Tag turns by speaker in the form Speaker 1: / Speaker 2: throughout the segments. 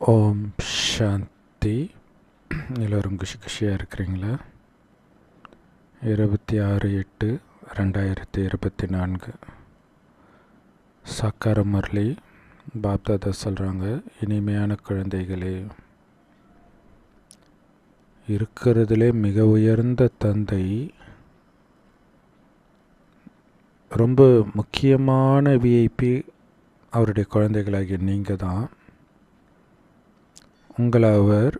Speaker 1: ஓம் சாந்தி. எல்லோரும் குஷியாக இருக்கிறீங்களா? 26/8/2024 சாக்கார முரளி பாப்தாதா சொல்கிறாங்க, இனிமையான குழந்தைகளே, இருக்கிறதுலே மிக உயர்ந்த தந்தை ரொம்ப முக்கியமான விஐபி அவருடைய குழந்தைகளாகிய நீங்கள் தான். உங்களை அவர்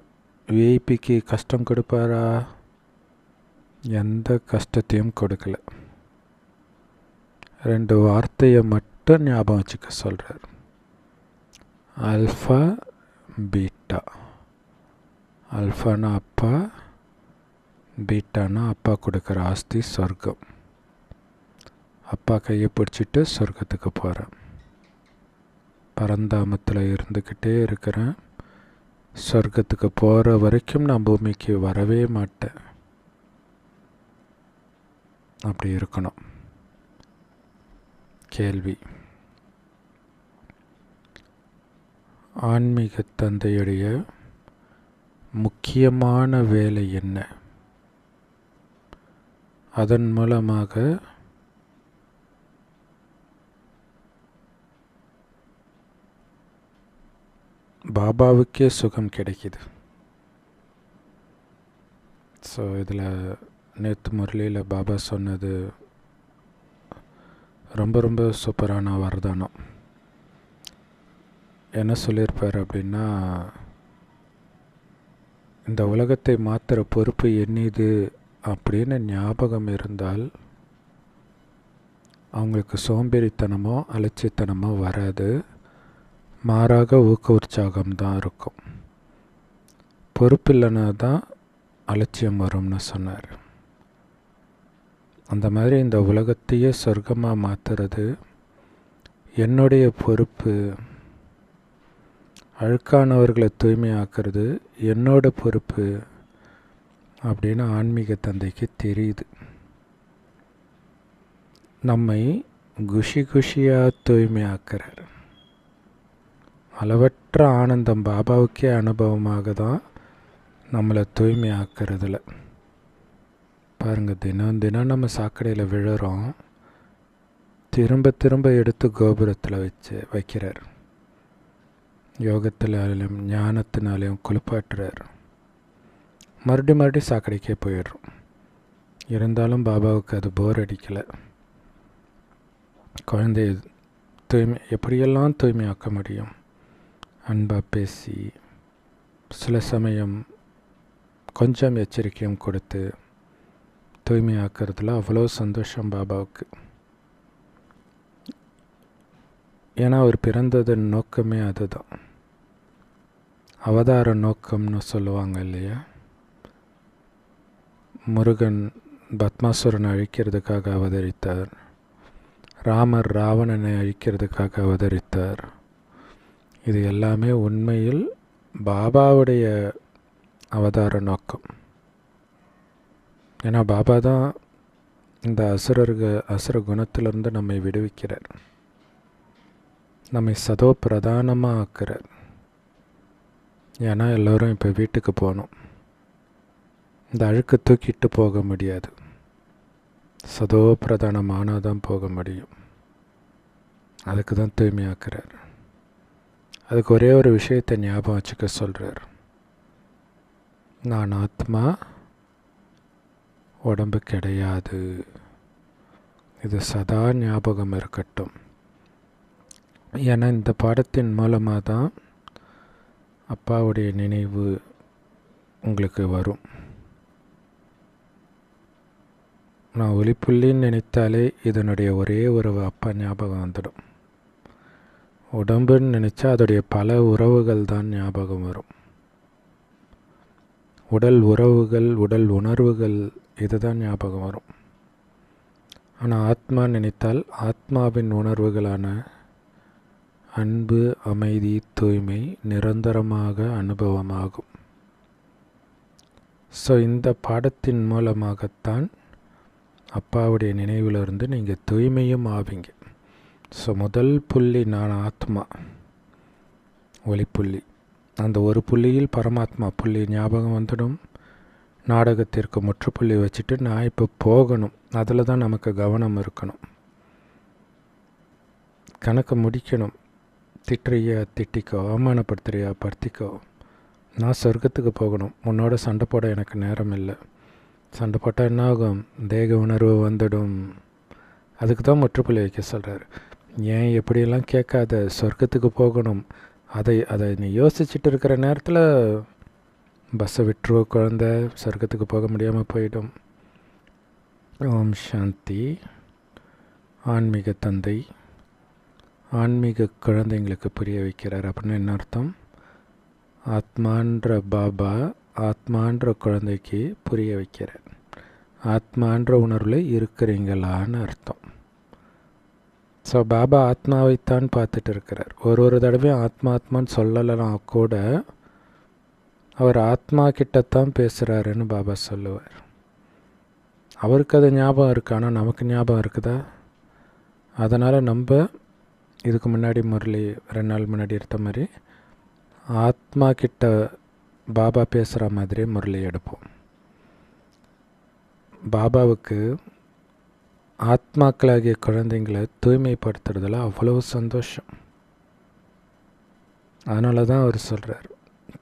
Speaker 1: விஐபிக்கு கஷ்டம் கொடுப்பாரா? எந்த கஷ்டத்தையும் கொடுக்கல. 2 வார்த்தையை மட்டும் ஞாபகம் வச்சுக்க சொல்கிறார். Alpha beta. அல்ஃபானா அப்பா, பீட்டானா அப்பா கொடுக்குற ஆஸ்தி சொர்க்கம். அப்பா கையை பிடிச்சிட்டு சொர்க்கத்துக்கு போகிறேன். பரந்தாமத்தில் இருந்துக்கிட்டே இருக்கிறேன். சொர்க்கத்துக்கு போகிற வரைக்கும் நான் பூமிக்கு வரவே மாட்டேன். அப்படி இருக்கணும். கேள்வி: ஆன்மீக தந்தையுடைய முக்கியமான வேலை என்ன? அதன் மூலமாக பாபாவுக்கே சுகம் கிடைக்கிது. ஸோ இதில் நேற்று முரளியில் பாபா சொன்னது ரொம்ப ரொம்ப சூப்பரான வரதானம். என்ன சொல்லியிருப்பார் அப்படின்னா, இந்த உலகத்தை மாற்றுற பொறுப்பு என்னது அப்படின்னு ஞாபகம் இருந்தால் அவங்களுக்கு சோம்பேறித்தனமோ அலட்சியத்தனமோ வராது. மாறாக ஊக்க உற்சாகம்தான் இருக்கும். பொறுப்பு இல்லைன்னா தான் அலட்சியம் வரும்னு சொன்னார். அந்த மாதிரி இந்த உலகத்தையே சொர்க்கமாக மாற்றுறது என்னுடைய பொறுப்பு. அழுக்கானவர்களை தூய்மையாக்குறது என்னோட பொறுப்பு அப்படின்னு ஆன்மீக தந்தைக்கு தெரியுது. நம்மை குஷியாக தூய்மையாக்குறார். அளவற்ற ஆனந்தம் பாபாவுக்கே அனுபவமாக தான் நம்மளை தூய்மையாக்குறதில்ல. பாருங்கள், தினம் தினம் நம்ம சாக்கடையில் விழுறோம். திரும்ப திரும்ப எடுத்து கோபுரத்தில் வைக்கிறார். யோகத்தினாலையும் ஞானத்தினாலையும் குளிப்பாட்டுறார். மறுபடியும் சாக்கடைக்கே போயிடுறோம். இருந்தாலும் பாபாவுக்கு அது போர் அடிக்கலை. குழந்தைய எப்படியெல்லாம் தூய்மையாக்க முடியும்? அன்பாக பேசி, சில சமயம் கொஞ்சம் எச்சரிக்கையும் கொடுத்து தூய்மையாக்கிறதுல அவ்வளோ சந்தோஷம் பாபாவுக்கு. ஏன்னா அவர் பிறந்ததன் நோக்கமே அதுதான். அவதார நோக்கம்னு சொல்லுவாங்க இல்லையா? முருகன் பத்மாசுரனை அழிக்கிறதுக்காக அவதரித்தார். ராமர் ராவணனை அழிக்கிறதுக்காக அவதரித்தார். இது எல்லாமே உண்மையில் பாபாவுடைய அவதார நோக்கம். ஏன்னா பாபா தான் இந்த அசுர குணத்திலிருந்து நம்மை விடுவிக்கிறார். நம்மை சதோ பிரதானமாக ஆக்குறார். ஏன்னா எல்லோரும் இப்போ வீட்டுக்கு போகணும். இந்த அழுக்கு தூக்கிட்டு போக முடியாது. சதோ பிரதானமானால் தான் போக முடியும். அதுக்கு தான் தூய்மையாக்குறார். அதுக்கு ஒரே ஒரு விஷயத்தை ஞாபகம் வச்சுக்க சொல்கிறார். நான் ஆத்மா, உடம்பு கிடையாது. இது சதா ஞாபகம் இருக்கட்டும். ஏன்னா இந்த பாடத்தின் மூலமாக தான் அப்பாவுடைய நினைவு உங்களுக்கு வரும். நான் ஒளிப்புள்ளின்னு நினைத்தாலே இதனுடைய ஒரே ஒரு அப்பா ஞாபகம் வந்துடும். உடம்புன்னு நினச்சா அதோடைய பல உறவுகள் தான் ஞாபகம் வரும். உடல் உறவுகள், உடல் உணர்வுகள், இதுதான் ஞாபகம் வரும். ஆனால் ஆத்மா நினைத்தால் ஆத்மாவின் உணர்வுகளான அன்பு, அமைதி, தூய்மை நிரந்தரமாக அனுபவமாகும். ஸோ இந்த பாடத்தின் மூலமாகத்தான் அப்பாவுடைய நினைவிலிருந்து நீங்கள் தூய்மையும் ஆவீங்க. ஸோ முதல் புள்ளி நான் ஆத்மா, ஒளிப்புள்ளி. அந்த ஒரு புள்ளியில் பரமாத்மா புள்ளி ஞாபகம் வந்துடும். நாடகத்திற்கு முற்றுப்புள்ளி வச்சுட்டு நான் இப்போ போகணும், அதில் தான் நமக்கு கவனம் இருக்கணும். கணக்கு முடிக்கணும். திட்டுறியா திட்டிக்கோ, அவமானப்படுத்துறியா படுத்திக்கோ, நான் சொர்க்கத்துக்கு போகணும், உன்னோட சண்டை போட எனக்கு நேரம் இல்லை. சண்டை போட்டால் என்ன ஆகும்? தேக உணர்வு வந்துடும். அதுக்கு தான் முற்றுப்புள்ளி வைக்க சொல்கிறார். ஏன் எப்படியெல்லாம் கேட்காத, சொர்க்கத்துக்கு போகணும். அதை நீ யோசிச்சுட்டு இருக்கிற நேரத்தில் பஸ்ஸை விட்டுருவ குழந்த, சொர்க்கத்துக்கு போக முடியாமல் போயிடும். ஓம் சாந்தி. ஆன்மீக தந்தை ஆன்மீக குழந்தைங்களுக்கு புரிய வைக்கிறார். அப்படின்னு என்ன அர்த்தம்? ஆத்மான்ற பாபா ஆத்மான்ற குழந்தைக்கு புரிய வைக்கிறார். ஆத்மான்ற உணர்வில் இருக்கிறீங்களான்னு அர்த்தம். ஸோ பாபா ஆத்மாவைத்தான் பார்த்துட்டு இருக்கிறார். ஒரு தடவையும் ஆத்மான்னு சொல்லலாம் கூட அவர் ஆத்மா கிட்டத்தான் பேசுகிறாருன்னு பாபா சொல்லுவார். அவருக்கு அது ஞாபகம் இருக்குது, ஆனால் நமக்கு ஞாபகம் இருக்குதா? அதனால் நம்ம இதுக்கு முன்னாடி முரளி 2 நாள் முன்னாடி எடுத்த மாதிரி ஆத்மா கிட்ட பாபா பேசுகிற மாதிரி முரளி எடுப்போம். பாபாவுக்கு ஆத்மாக்களாகிய குழந்தைங்களை தூய்மைப்படுத்துறதுல அவ்வளவு சந்தோஷம். அதனால தான் அவர் சொல்கிறார்,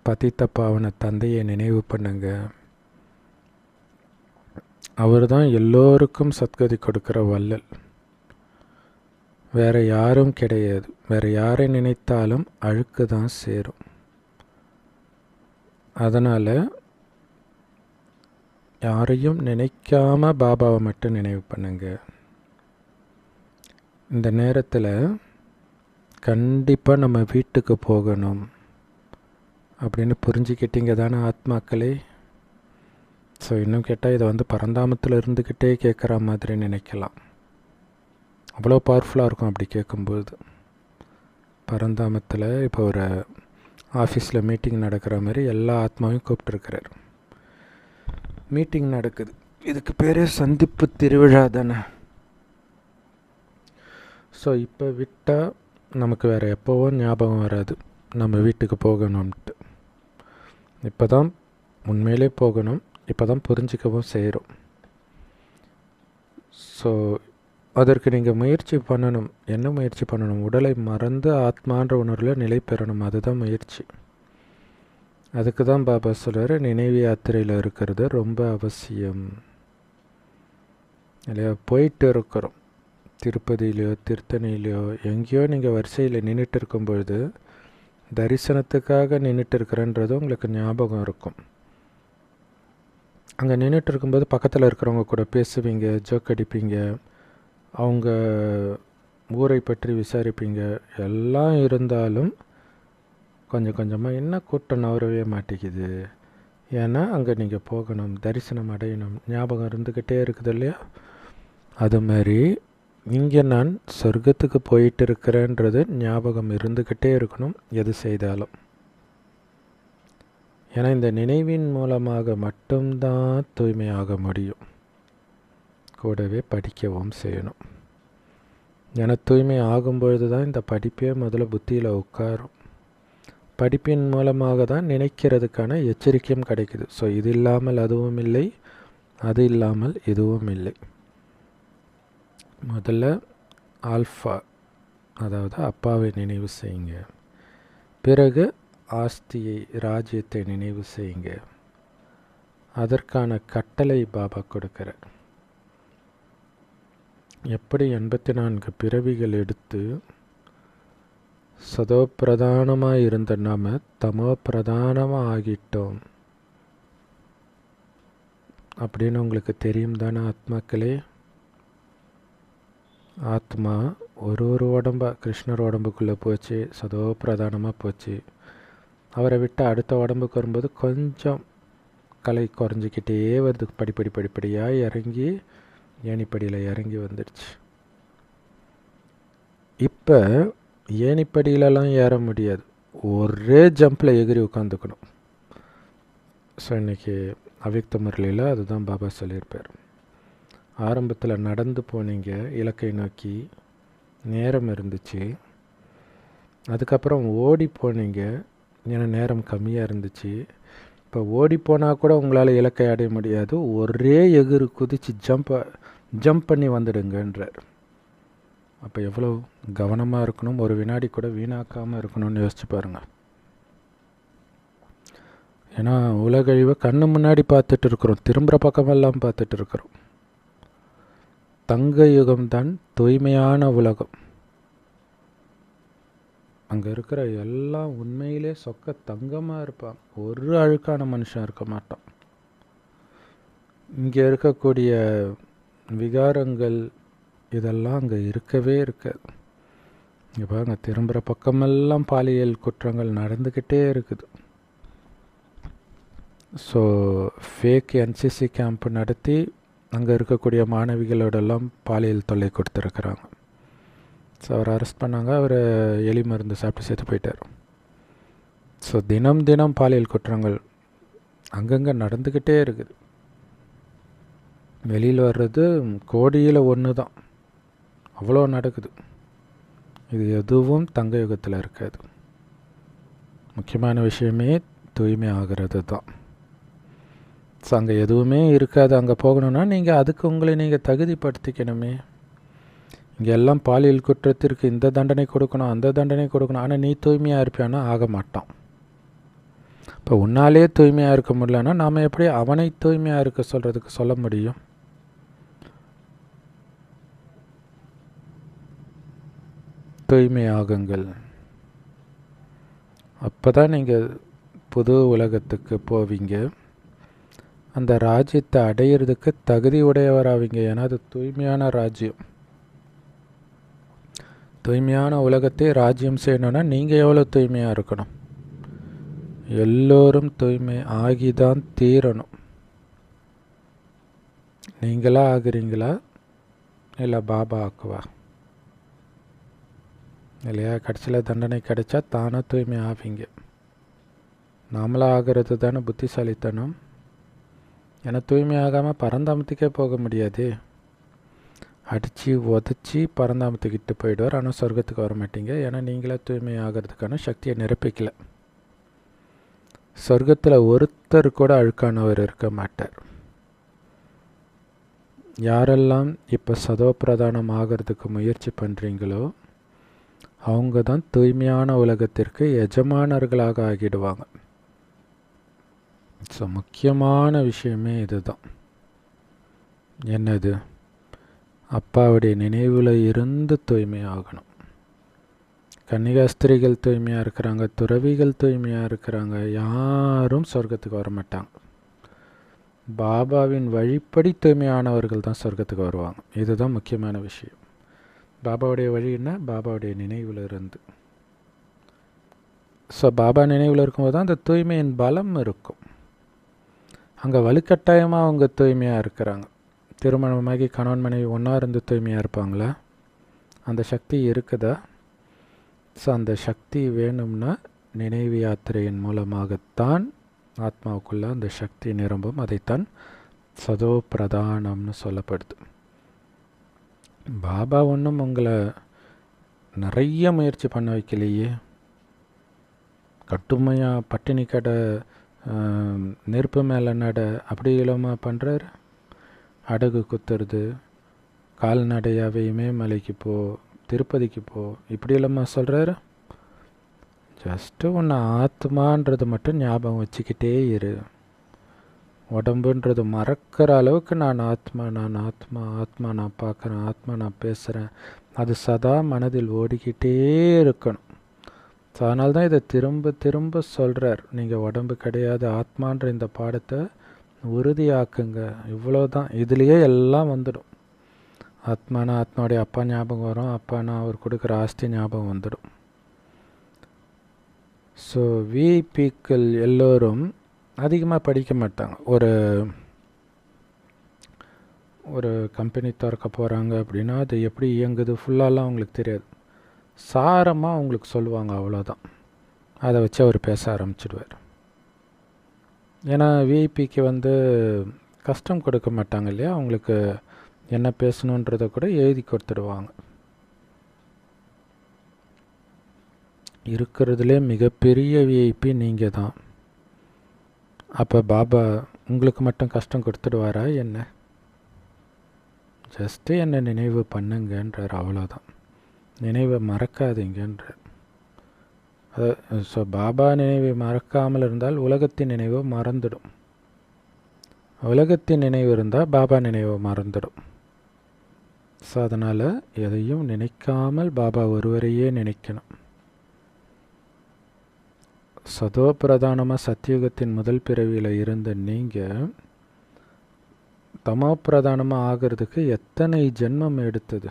Speaker 1: பதித்த பாவன தந்தையை நினைவு பண்ணுங்க. அவர் தான் எல்லோருக்கும் சத்கதி கொடுக்குற வள்ளல், வேறு யாரும் கிடையாது. வேறு யாரை நினைத்தாலும் அழுக்கு தான் சேரும். அதனால் யாரையும் நினைக்காம பாபாவை மட்டும் நினைவு பண்ணுங்க. இந்த நேரத்தில் கண்டிப்பாக நம்ம வீட்டுக்கு போகணும் அப்படின்னு புரிஞ்சுக்கிட்டீங்க தானே ஆத்மாக்களே? ஸோ இன்னும் கேட்டால் இதை பரந்தாமத்தில் இருந்துக்கிட்டே கேட்குற மாதிரி நினைக்கலாம். அவ்வளோ பவர்ஃபுல்லாக இருக்கும் அப்படி கேட்கும்போது. பரந்தாமத்தில் இப்போ ஒரு ஆஃபீஸில் மீட்டிங் நடக்கிற மாதிரி எல்லா ஆத்மாவையும் கூப்பிட்டுருக்கிறார். மீட்டிங் நடக்குது, இதுக்கு பேரே சந்திப்பு திருவிழா தானே. ஸோ இப்போ விட்டால் நமக்கு வேறு எப்போவோ ஞாபகம் வராது நம்ம வீட்டுக்கு போகணும்ன்ட்டு. இப்போ தான் உண்மையிலே போகணும், இப்போ தான் புரிஞ்சிக்கவும் செய்கிறோம். ஸோ அதற்கு நீங்கள் முயற்சி பண்ணணும். என்ன முயற்சி பண்ணணும்? உடலை மறந்து ஆத்மான்ற உணர்வில் நிலை பெறணும். அதுதான் முயற்சி. அதுக்கு தான் பாபா சொல்கிறார், நினைவு யாத்திரையில் இருக்கிறது ரொம்ப அவசியம் இல்லையா? போயிட்டு இருக்கிறோம், திருப்பதியிலையோ திருத்தணியிலையோ எங்கேயோ நீங்கள் வரிசையில் நின்றுட்டு இருக்கும்பொழுது தரிசனத்துக்காக நின்றுட்டு இருக்கிறன்றது உங்களுக்கு ஞாபகம் இருக்கும். அங்கே நின்றுட்டு இருக்கும்போது பக்கத்தில் இருக்கிறவங்க கூட பேசுவீங்க, ஜோக் அடிப்பீங்க, அவங்க ஊரை பற்றி விசாரிப்பீங்க. எல்லாம் இருந்தாலும் கொஞ்சம் கொஞ்சமாக என்ன கூட்டம் நவரவே மாட்டேங்குது. ஏன்னா அங்கே நீங்கள் போகணும், தரிசனம் அடையணும், ஞாபகம் இருந்துக்கிட்டே இருக்குது இல்லையா? அது மாதிரி இங்கே நான் சொர்க்கத்துக்கு போயிட்டு இருக்கிறேன்றது ஞாபகம் இருந்துக்கிட்டே இருக்கணும் எது செய்தாலும். ஏன்னா இந்த நினைவின் மூலமாக மட்டும்தான் தூய்மையாக முடியும். கூடவே படிக்கவும் செய்யணும். ஏன்னா தூய்மை ஆகும்பொழுது தான் இந்த படிப்பே முதல்ல புத்தியில் உட்காரும். படிப்பின் மூலமாக தான் நினைக்கிறதுக்கான எச்சரிக்கையும் கிடைக்குது. ஸோ இது இல்லாமல் அதுவும் இல்லை, அது இல்லாமல் இதுவும் இல்லை. முதல்ல ஆல்ஃபா, அதாவது அப்பாவை நினைவு செய்யுங்க. பிறகு ஆஸ்தியை, ராஜ்யத்தை நினைவு செய்யுங்க. அதற்கான கட்டளை பாபா கொடுக்கிறார். எப்படி 84 பிறவிகள் எடுத்து சதோ பிரதானமாக இருந்த நாம் தமோ பிரதானமாக ஆகிட்டோம் அப்படின்னு உங்களுக்கு தெரியும் தானே ஆத்மாக்களே? ஆத்மா ஒரு உடம்பா கிருஷ்ணர் உடம்புக்குள்ளே போச்சு, சதோ பிரதானமாக போச்சு. அவரை விட்டு அடுத்த உடம்புக்கு வரும்போது கொஞ்சம் கலை குறைஞ்சிக்கிட்டே வருது, படிப்படியாக இறங்கி ஏணிப்படியில் இறங்கி வந்துடுச்சு. இப்போ ஏணிப்படியிலலாம் ஏற முடியாது, ஒரே ஜம்பில் எகிரி உட்காந்துக்கணும். ஸோ இன்றைக்கி அவ்யக்த முரளியில் அதுதான் பாபா சொல்லியிருப்பார். ஆரம்பத்தில் நடந்து போனீங்க இலக்கை நோக்கி, நேரம் இருந்துச்சு. அதுக்கப்புறம் ஓடி போனீங்க, ஏன்னா நேரம் கம்மியாக இருந்துச்சு. இப்போ ஓடிப்போனால் கூட உங்களால் இலக்கை அடைய முடியாது, ஒரே எகிறு குதித்து ஜம்ப் பண்ணி வந்துடுங்கன்றார். அப்போ எவ்வளோ கவனமாக இருக்கணும், ஒரு வினாடி கூட வீணாக்காமல் இருக்கணும்னு யோசிச்சு பாருங்கள். ஏன்னா உலகழிவை கண்ணு முன்னாடி பார்த்துட்டு இருக்கிறோம், திரும்புகிற பக்கமெல்லாம் பார்த்துட்டு இருக்கிறோம். தங்க யுகம்தான் தூய்மையான உலகம். அங்கே இருக்கிற எல்லாம் உண்மையிலே சொக்க தங்கமாக இருப்பாங்க, ஒரு அழுக்கான மனுஷன் இருக்க மாட்டான். இங்கே இருக்கக்கூடிய விகாரங்கள் இதெல்லாம் அங்கே இருக்கவே இருக்காது. இங்கே பாருங்க, திரும்புகிற பக்கமெல்லாம் பாலியல் குற்றங்கள் நடந்துக்கிட்டே இருக்குது. ஸோ ஃபேக் என்சிசி கேம்ப் நடத்தி அங்கே இருக்கக்கூடிய மாணவிகளோடெல்லாம் பாலியல் தொல்லை கொடுத்துருக்குறாங்க. ஸோ அவர் அரெஸ்ட் பண்ணாங்க, அவர் எலி மருந்து சாப்பிட்டு செத்து போயிட்டார். ஸோ தினம் தினம் பாலியல் குற்றங்கள் அங்கங்கே நடந்துக்கிட்டே இருக்குது. வெளியில் வர்றது கோடியில் ஒன்று தான், அவ்வளோ நடக்குது. இது எதுவும் தங்க யுகத்தில் இருக்காது. முக்கியமான விஷயமே தூய்மை ஆகிறது தான். ஸோ அங்கே எதுவுமே இருக்காது. அங்கே போகணுன்னா நீங்கள் அதுக்கு உங்களை நீங்கள் தகுதிப்படுத்திக்கணுமே. இங்கே எல்லாம் பாலியல் குற்றத்திற்கு இந்த தண்டனை கொடுக்கணும், அந்த தண்டனை கொடுக்கணும். ஆனால் நீ தூய்மையாக இருப்பியானா ஆக மாட்டான். இப்போ உன்னாலே தூய்மையாக இருக்க முடியலன்னா நாம் எப்படி அவனை தூய்மையாக இருக்க சொல்ல முடியும்? தூய்மையாகுங்கள். அப்போ தான் நீங்கள் புது உலகத்துக்கு போவீங்க, அந்த ராஜ்யத்தை அடையிறதுக்கு தகுதி உடையவராவீங்க. ஏன்னா அது தூய்மையான ராஜ்யம். தூய்மையான உலகத்தை ராஜ்யம் செய்யணும்னா நீங்கள் எவ்வளோ தூய்மையாக இருக்கணும்? எல்லோரும் தூய்மை ஆகிதான் தீரணும். நீங்களா ஆகுறீங்களா இல்லை பாபா ஆக்குவா? இல்லையா? கடைசியில் தண்டனை கிடைச்சா தானே தூய்மை ஆவீங்க. நாமளாக ஆகிறது தானே புத்திசாலித்தனம். ஏன்னா தூய்மை ஆகாமல் பரந்தாமத்துக்கே போக முடியாது. அடித்து உதச்சி பரந்தாமத்துக்கிட்டு போயிடுவார், ஆனால் சொர்க்கத்துக்கு வர மாட்டீங்க. ஏன்னா நீங்களே தூய்மை ஆகிறதுக்கான சக்தியை நிரப்பிக்கல. சொர்க்கத்தில் ஒருத்தர் கூட அழுக்கானவர் இருக்க மாட்டார். யாரெல்லாம் இப்போ சதோப்பிரதானம் ஆகிறதுக்கு முயற்சி பண்ணுறீங்களோ அவங்க தான் தூய்மையான உலகத்திற்கு எஜமானர்களாக ஆகிடுவாங்க. ஸோ முக்கியமான விஷயமே இதுதான். என்னது? அப்பாவுடைய நினைவில் இருந்து தூய்மையாகணும். கன்னிகாஸ்திரிகள் தூய்மையாக இருக்கிறாங்க, துறவிகள் தூய்மையாக இருக்கிறாங்க, யாரும் சொர்க்கத்துக்கு வர மாட்டாங்க. பாபாவின் வழிப்படி தூய்மையானவர்கள் தான் சொர்க்கத்துக்கு வருவாங்க. இதுதான் முக்கியமான விஷயம். பாபாவுடைய வழின்னா பாபாவுடைய நினைவில் இருந்து. ஸோ பாபா நினைவில் இருக்கும்போது தான் அந்த தூய்மையின் பலம் இருக்கும். அங்கே வலுக்கட்டாயமாக அவங்க தூய்மையாக இருக்கிறாங்க. திருமணமாகி கணவன் மனைவி ஒன்றா இருந்து தூய்மையாக இருப்பாங்களா? அந்த சக்தி இருக்குதா? ஸோ அந்த சக்தி வேணும்னா நினைவு யாத்திரையின் மூலமாகத்தான் ஆத்மாவுக்குள்ளே அந்த சக்தி நிரம்பும். அதைத்தான் சதோ பிரதானம்னு சொல்லப்படுது. பாபா ஒன்றும் உங்களை நிறைய முயற்சி பண்ண வைக்கலையே. கட்டுமையாக பட்டினி கடை, நெருப்பு மேலே நட, அப்படி இல்லாமல் பண்ணுறாரு. அடகு குத்துறது, கால்நடையாகவே இமயமலைக்கு போ, திருப்பதிக்கு போ, இப்படி இல்லாமல் சொல்கிறாரு. ஜஸ்ட்டு ஒன்று ஆத்மான்றது மட்டும் ஞாபகம் வச்சுக்கிட்டே இரு. உடம்புன்றது மறக்கிற அளவுக்கு நான் ஆத்மா, நான் ஆத்மா, ஆத்மா நான் பார்க்குறேன், ஆத்மா நான் பேசுகிறேன், அது சதா மனதில் ஓடிக்கிட்டே இருக்கணும். ஸோ அதனால தான் இதை திரும்ப திரும்ப சொல்கிறார். நீங்கள் உடம்பு கிடையாது, ஆத்மான்ற இந்த பாடத்தை உறுதியாக்குங்க. இவ்வளோதான். இதுலேயே எல்லாம் வந்துடும். ஆத்மானா ஆத்மாவுடைய அப்பா ஞாபகம் வரும், அப்பானா அவர் கொடுக்குற ஆஸ்தி ஞாபகம் வந்துடும். ஸோ விஐபிக்கள் எல்லோரும் அதிகமாக படிக்க மாட்டாங்க. ஒரு கம்பெனி திறக்க போகிறாங்க அப்படின்னா அது எப்படி இயங்குது ஃபுல்லாலாம் அவங்களுக்கு தெரியாது. சாரமாக அவங்களுக்கு சொல்லுவாங்க, அவ்வளோதான். அதை வச்சு அவர் பேச ஆரம்பிச்சிடுவார். ஏன்னா விஐபிக்கு கஷ்டம் கொடுக்க மாட்டாங்க இல்லையா? அவங்களுக்கு என்ன பேசணுன்றதை கூட எழுதி கொடுத்துடுவாங்க. இருக்கிறதுலே மிகப்பெரிய விஐபி நீங்கள் தான். அப்போ பாபா உங்களுக்கு மட்டும் கஷ்டம் கொடுத்துடுவாரா என்ன? ஜஸ்ட்டு என்னை நினைவு பண்ணுங்கன்றார், அவ்வளோதான். நினைவை மறக்காதீங்கன்றார். ஸோ பாபா நினைவை மறக்காமல் இருந்தால் உலகத்தின் நினைவு மறந்துடும். உலகத்தின் நினைவு இருந்தால் பாபா நினைவு மறந்துடும். ஸோ அதனால் எதையும் நினைக்காமல் பாபா ஒருவரையே நினைக்கணும். சதோ பிரதானமாக சத்தியுகத்தின் முதல் பிறவியில் இருந்த நீங்கள் தமோ பிரதானமாக ஆகிறதுக்கு எத்தனை ஜென்மம் எடுத்தது?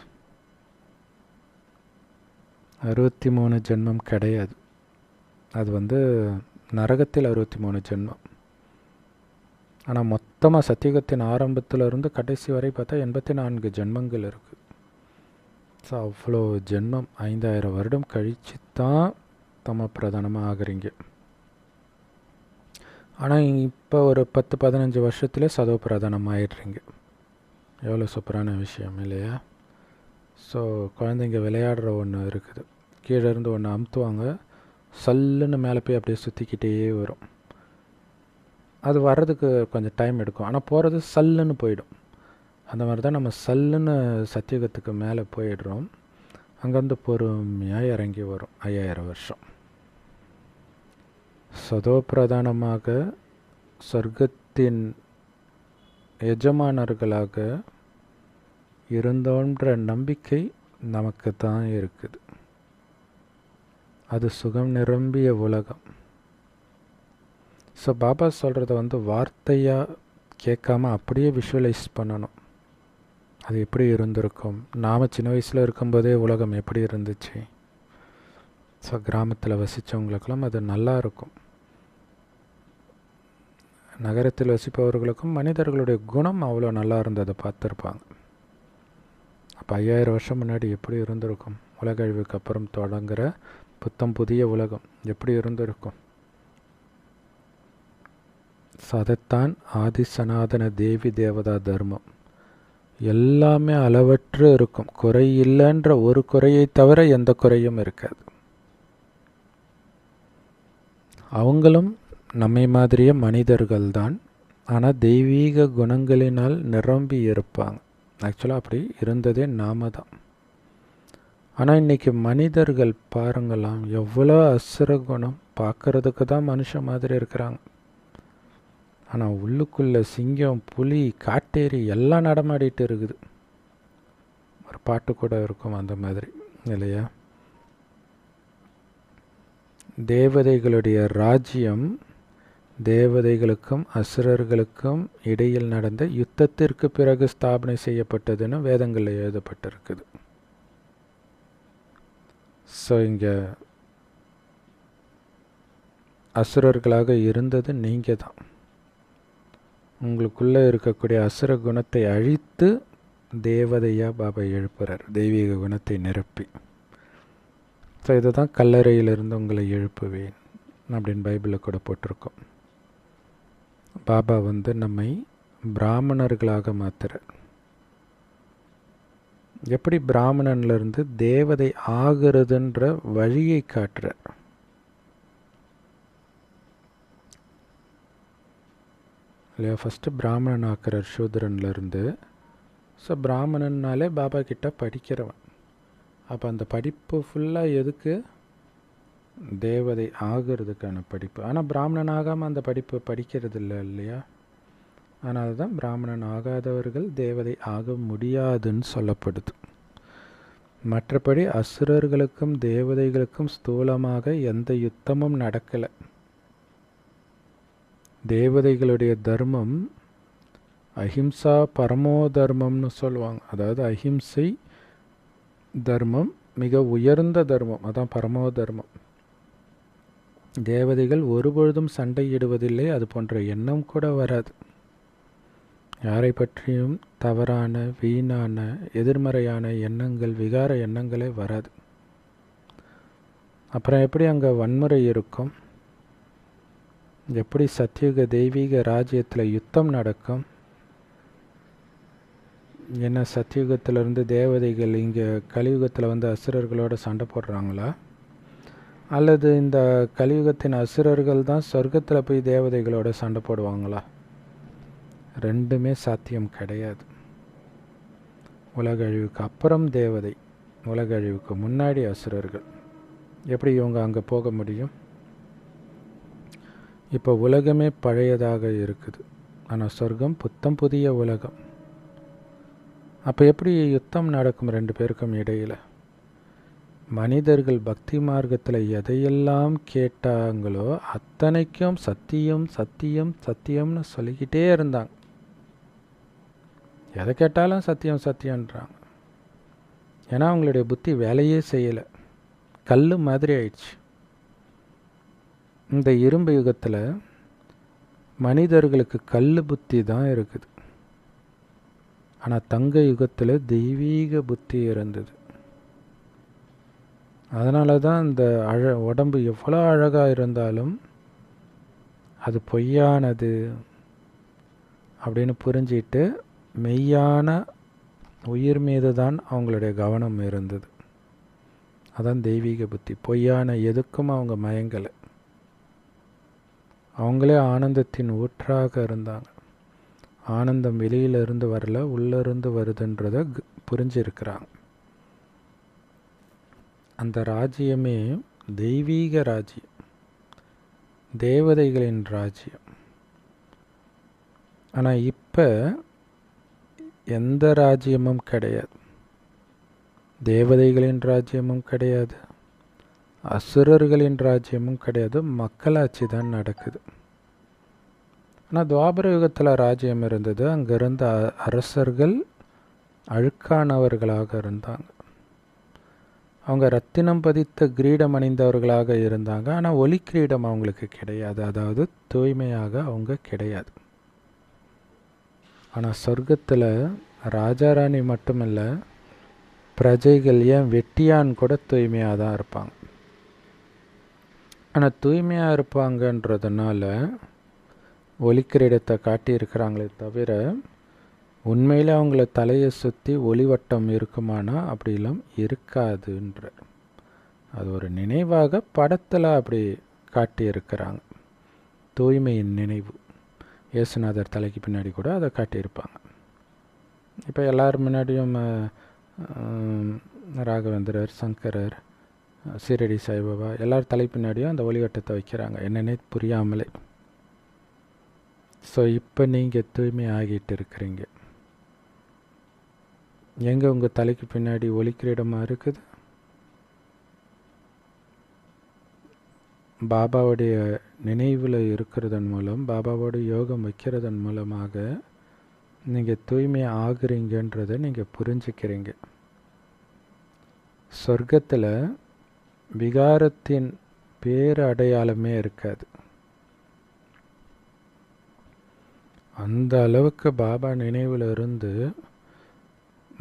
Speaker 1: 63 ஜென்மம் கிடையாது. அது நரகத்தில் 63 ஜென்மம். ஆனால் மொத்தமாக சத்தியுகத்தின் ஆரம்பத்திலிருந்து கடைசி வரை பார்த்தா 84 ஜென்மங்கள் இருக்குது. ஸோ அவ்வளோ ஜென்மம் 5000 வருடம் கழித்து தான் தமோ பிரதானமாக ஆகிறீங்க. ஆனால் இப்போ ஒரு 10-15 வருஷத்துலேயே சதோ பிரதானம் ஆயிடுறீங்க. எவ்வளோ சூப்பரான விஷயம் இல்லையா? ஸோ குழந்தைங்க விளையாடுற ஒன்று இருக்குது. கீழே இருந்து ஒன்று அமுத்துவாங்க, சல்லுன்னு மேலே போய் அப்படியே சுற்றிக்கிட்டே வரும். அது வர்றதுக்கு கொஞ்சம் டைம் எடுக்கும், ஆனால் போகிறது சல்லுன்னு போயிடும். அந்த மாதிரி தான் நம்ம சல்லுன்னு சத்தியுகத்துக்கு மேலே போயிடுறோம். அங்கேருந்து பொறுமையாக இறங்கி வரும் 5000 வருஷம். சதோ பிரதானமாக சொர்க்கத்தின் எஜமானர்களாக இருந்தோன்ற நம்பிக்கை நமக்கு தான் இருக்குது. அது சுகம் நிரம்பிய உலகம். ஸோ பாபா சொல்கிறத வார்த்தையாக கேட்காம அப்படியே விஷுவலைஸ் பண்ணணும். அது எப்படி இருந்திருக்கும்? நாம் சின்ன வயசில் இருக்கும்போதே உலகம் எப்படி இருந்துச்சு? ஸோ கிராமத்தில் வசித்தவங்களுக்கெல்லாம் அது நல்லா இருக்கும். நகரத்தில் வசிப்பவர்களுக்கும் மனிதர்களுடைய குணம் அவ்வளோ நல்லா இருந்ததை பார்த்துருப்பாங்க. அப்போ 5000 வருஷம் முன்னாடி எப்படி இருந்திருக்கும்? உலக அழிவுக்கு அப்புறம் தொடங்குகிற புத்தம் புதிய உலகம் எப்படி இருந்திருக்கும்? ஸோ அதைத்தான் ஆதி சனாதன தேவி தேவதா தர்மம். எல்லாமே அளவற்று இருக்கும். குறை இல்லைன்ற ஒரு குறையை தவிர எந்த குறையும் இருக்காது. அவங்களும் நம்மை மாதிரியே மனிதர்கள் தான், ஆனால் தெய்வீக குணங்களினால் நிரம்பி இருப்பாங்க. ஆக்சுவலாக அப்படி இருந்ததே நாம தான். ஆனால் இன்றைக்கி மனிதர்கள் பாருங்களாம், எவ்வளோ அசுர குணம். பார்க்குறதுக்கு தான் மனுஷன் மாதிரி இருக்கிறாங்க, ஆனால் உள்ளுக்குள்ளே சிங்கம், புலி, காட்டேரி எல்லாம் நடமாடிட்டு இருக்குது. ஒரு பாட்டு கூட இருக்கும் அந்த மாதிரி இல்லையா? தேவதைகளுடைய ராஜ்யம் தேவதைகளுக்கும் அசுரர்களுக்கும் இடையில் நடந்த யுத்தத்திற்கு பிறகு ஸ்தாபனை செய்யப்பட்டதுன்னு வேதங்களில் எழுதப்பட்டிருக்குது. ஸோ இங்கே அசுரர்களாக இருந்தது நீங்கள் தான். உங்களுக்குள்ளே இருக்கக்கூடிய அசுர குணத்தை அழித்து தேவதையாக பாபா எழுப்புறார், தெய்வீக குணத்தை நிரப்பி. ஸோ இதை தான் கல்லறையிலிருந்து உங்களை எழுப்புவேன் அப்படின்னு பைபிளில் கூட போட்டிருக்கோம். பாபா நம்மை பிராமணர்களாக மாற்றுறார். எப்படி பிராமணன்லேருந்து தேவதை ஆகிறதுன்ற வழியை காட்டுறார். இல்லையா? ஃபஸ்ட்டு பிராமணன் ஆக்குறார் சூத்ரன்லேருந்து. ஸோ பிராமணன்னாலே பாபா கிட்ட படிக்கிறவன். அப்போ அந்த படிப்பு ஃபுல்லாக எதுக்கு? தேவதை ஆகிறதுக்கான படிப்பு. ஆனால் பிராமணன் ஆகாமல் அந்த படிப்பு படிக்கிறது இல்லை இல்லையா? ஆனால் அதுதான் பிராமணன் ஆகாதவர்கள் தேவதை ஆக முடியாதுன்னு சொல்லப்படுது. மற்றபடி அசுரர்களுக்கும் தேவதைகளுக்கும் ஸ்தூலமாக எந்த யுத்தமும் நடக்கலை. தேவதைகளுடைய தர்மம் அஹிம்சா பரமோ தர்மம்னு சொல்லுவாங்க. அதாவது அஹிம்சை தர்மம் மிக உயர்ந்த தர்மம், அதான் பரமோ தர்மம். தேவதைகள் ஒருபொழுதும் சண்டையிடுவதில்லை, அது போன்ற எண்ணம் கூட வராது. யாரை பற்றியும் தவறான, வீணான, எதிர்மறையான எண்ணங்கள், விகார எண்ணங்களே வராது. அப்புறம் எப்படி அங்கே வன்முறை இருக்கும்? எப்படி சத்தியுக தெய்வீக ராஜ்யத்தில் யுத்தம் நடக்கும்? என்ன சத்தியுகத்திலிருந்து தேவதைகள் இங்கே கலியுகத்தில் அசுரர்களோட சண்டை போடுறாங்களா? அல்லது இந்த கலியுகத்தின் அசுரர்கள் தான் சொர்க்கத்தில் போய் தேவதைகளோட சண்டை போடுவாங்களா? ரெண்டுமே சாத்தியம் கிடையாது. உலக அழிவுக்கு அப்புறம் தேவதை, உலக அழிவுக்கு முன்னாடி அசுரர்கள். எப்படி இவங்க அங்கே போக முடியும்? இப்போ உலகமே பழையதாக இருக்குது, ஆனால் சொர்க்கம் புத்தம் புதிய உலகம். அப்போ எப்படி யுத்தம் நடக்கும் ரெண்டு பேருக்கும் இடையில்? மனிதர்கள் பக்தி மார்க்கத்தில் எதையெல்லாம் கேட்டாங்களோ அத்தனைக்கும் சத்தியம் சத்தியம் சத்தியம்னு சொல்லிக்கிட்டே இருந்தாங்க. எதை கேட்டாலும் சத்தியம் சத்தியன்றாங்க. ஏன்னா அவங்களுடைய புத்தி வேலையே செய்யலை, கல் மாதிரி ஆயிடுச்சு. இந்த இரும்பு யுகத்தில் மனிதர்களுக்கு கல் புத்தி தான் இருக்குது, ஆனால் தங்க யுகத்தில் தெய்வீக புத்தி இருந்தது. அதனால தான் இந்த உடம்பு எவ்வளோ அழகாக இருந்தாலும் அது பொய்யானது அப்படின்னு புரிஞ்சிட்டு மெய்யான உயிர் மீது தான் அவங்களுடைய கவனம் இருந்தது. அதான் தெய்வீக புத்தி. பொய்யான எதுக்கும் அவங்க மயங்கலை. அவங்களே ஆனந்தத்தின் ஊற்றாக இருந்தாங்க. ஆனந்தம் வெளியிலிருந்து வரல, உள்ளிருந்து வருதுன்றதை புரிஞ்சிருக்கிறாங்க. அந்த ராஜ்யமே தெய்வீக ராஜ்யம், தேவதைகளின் ராஜ்யம். ஆனால் இப்போ எந்த ராஜ்யமும் கிடையாது. தேவதைகளின் ராஜ்யமும் கிடையாது, அசுரர்களின் ராஜ்யமும் கிடையாது. மக்களாட்சி தான் நடக்குது. ஆனால் துவாபர யுகத்தில் ராஜ்யம் இருந்தது. அங்கிருந்த அரசர்கள் அழுக்கானவர்களாக இருந்தாங்க. அவங்க ரத்தினம் பதித்த கிரீடம் அணிந்தவர்களாக இருந்தாங்க. ஆனால் ஒலி கிரீடம் அவங்களுக்கு கிடையாது, அதாவது தூய்மையாக அவங்க கிடையாது. ஆனால் சொர்க்கத்தில் ராஜாராணி மட்டுமில்ல, பிரஜைகள் ஏன் வெட்டியான் கூட தூய்மையாக தான் இருப்பாங்க. ஆனால் தூய்மையாக இருப்பாங்கன்றதுனால ஒலிக்கிரீடத்தை காட்டியிருக்கிறாங்களே தவிர உண்மையில் அவங்கள தலையை சுற்றி ஒளிவட்டம் இருக்குமானா அப்படிலாம் இருக்காதுன்ற, அது ஒரு நினைவாக படத்தில் அப்படி காட்டியிருக்கிறாங்க. தூய்மையின் நினைவு. இயேசுநாதர் தலைக்கு பின்னாடி கூட அதை காட்டியிருப்பாங்க. இப்போ எல்லார் முன்னாடியும் ராகவேந்திரர், சங்கரர், சீரடி சாய்பாபா எல்லார் தலை பின்னாடியும் அந்த ஒளிவட்டத்தை வைக்கிறாங்க, என்னன்னே புரியாமலே. ஸோ இப்போ நீங்கள் தூய்மை ஆகிட்டு இருக்கிறீங்க. எங்கே உங்கள் தலைக்கு பின்னாடி ஒலிக்கிரீடமாக இருக்குது? பாபாவுடைய நினைவில் இருக்கிறதன் மூலம், பாபாவோட யோகம் வைக்கிறதன் மூலமாக நீங்கள் தூய்மை ஆகுறீங்கன்றதை நீங்கள் புரிஞ்சுக்கிறீங்க. சொர்க்கத்தில் விகாரத்தின் பேர் அடையாளமே இருக்காது. அந்த அளவுக்கு பாபா நினைவில் இருந்து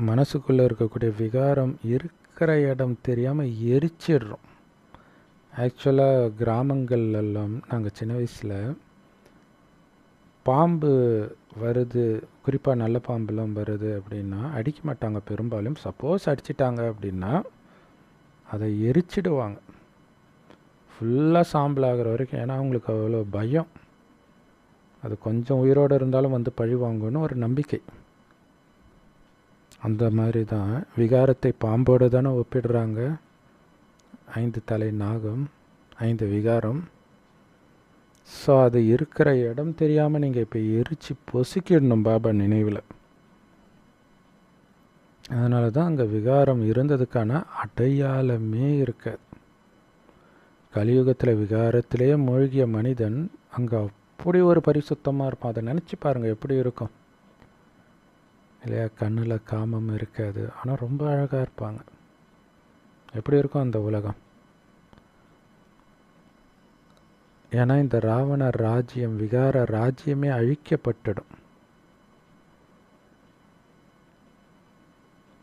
Speaker 1: மனசுக்குள்ளே இருக்கக்கூடிய விகாரம் இருக்கிற இடம் தெரியாமல் எரிச்சிடுறோம். ஆக்சுவலாக கிராமங்கள் எல்லாம் நாங்கள் சின்ன வயசில் பாம்பு வருது, குறிப்பாக நல்ல பாம்புலாம் வருது அப்படின்னா அடிக்க மாட்டாங்க பெரும்பாலும். சப்போஸ் அடிச்சிட்டாங்க அப்படின்னா அதை எரிச்சிடுவாங்க, ஃபுல்லாக சாம்பல் ஆகிற வரைக்கும். ஏன்னா அவங்களுக்கு அவ்வளோ பயம், அது கொஞ்சம் உயிரோடு இருந்தாலும் வந்து பழி வாங்கணும்னு ஒரு நம்பிக்கை. அந்த மாதிரி தான் விகாரத்தை பாம்போடு தானே ஒப்பிடுறாங்க. 5 தலை நாகம், 5 விகாரம். ஸோ அது இருக்கிற இடம் தெரியாமல் நீங்கள் இப்போ எரிச்சு பொசுக்கிடணும் பாபா நினைவில். அதனால தான் அங்கே விகாரம் இருந்ததுக்கான அடையாளமே இருக்காது. கலியுகத்தில் விகாரத்திலேயே மூழ்கிய மனிதன் அங்கே அப்படி ஒரு பரிசுத்தமாக இருப்பான். அதை நினச்சி பாருங்கள் எப்படி இருக்கும் இல்லையா? கண்ணில் காமம் இருக்காது, ஆனால் ரொம்ப அழகாக இருப்பாங்க. எப்படி இருக்கும் அந்த உலகம்? ஏன்னா இந்த ராவண ராஜ்யம், விகார ராஜ்யமே அழிக்கப்பட்டுடும்.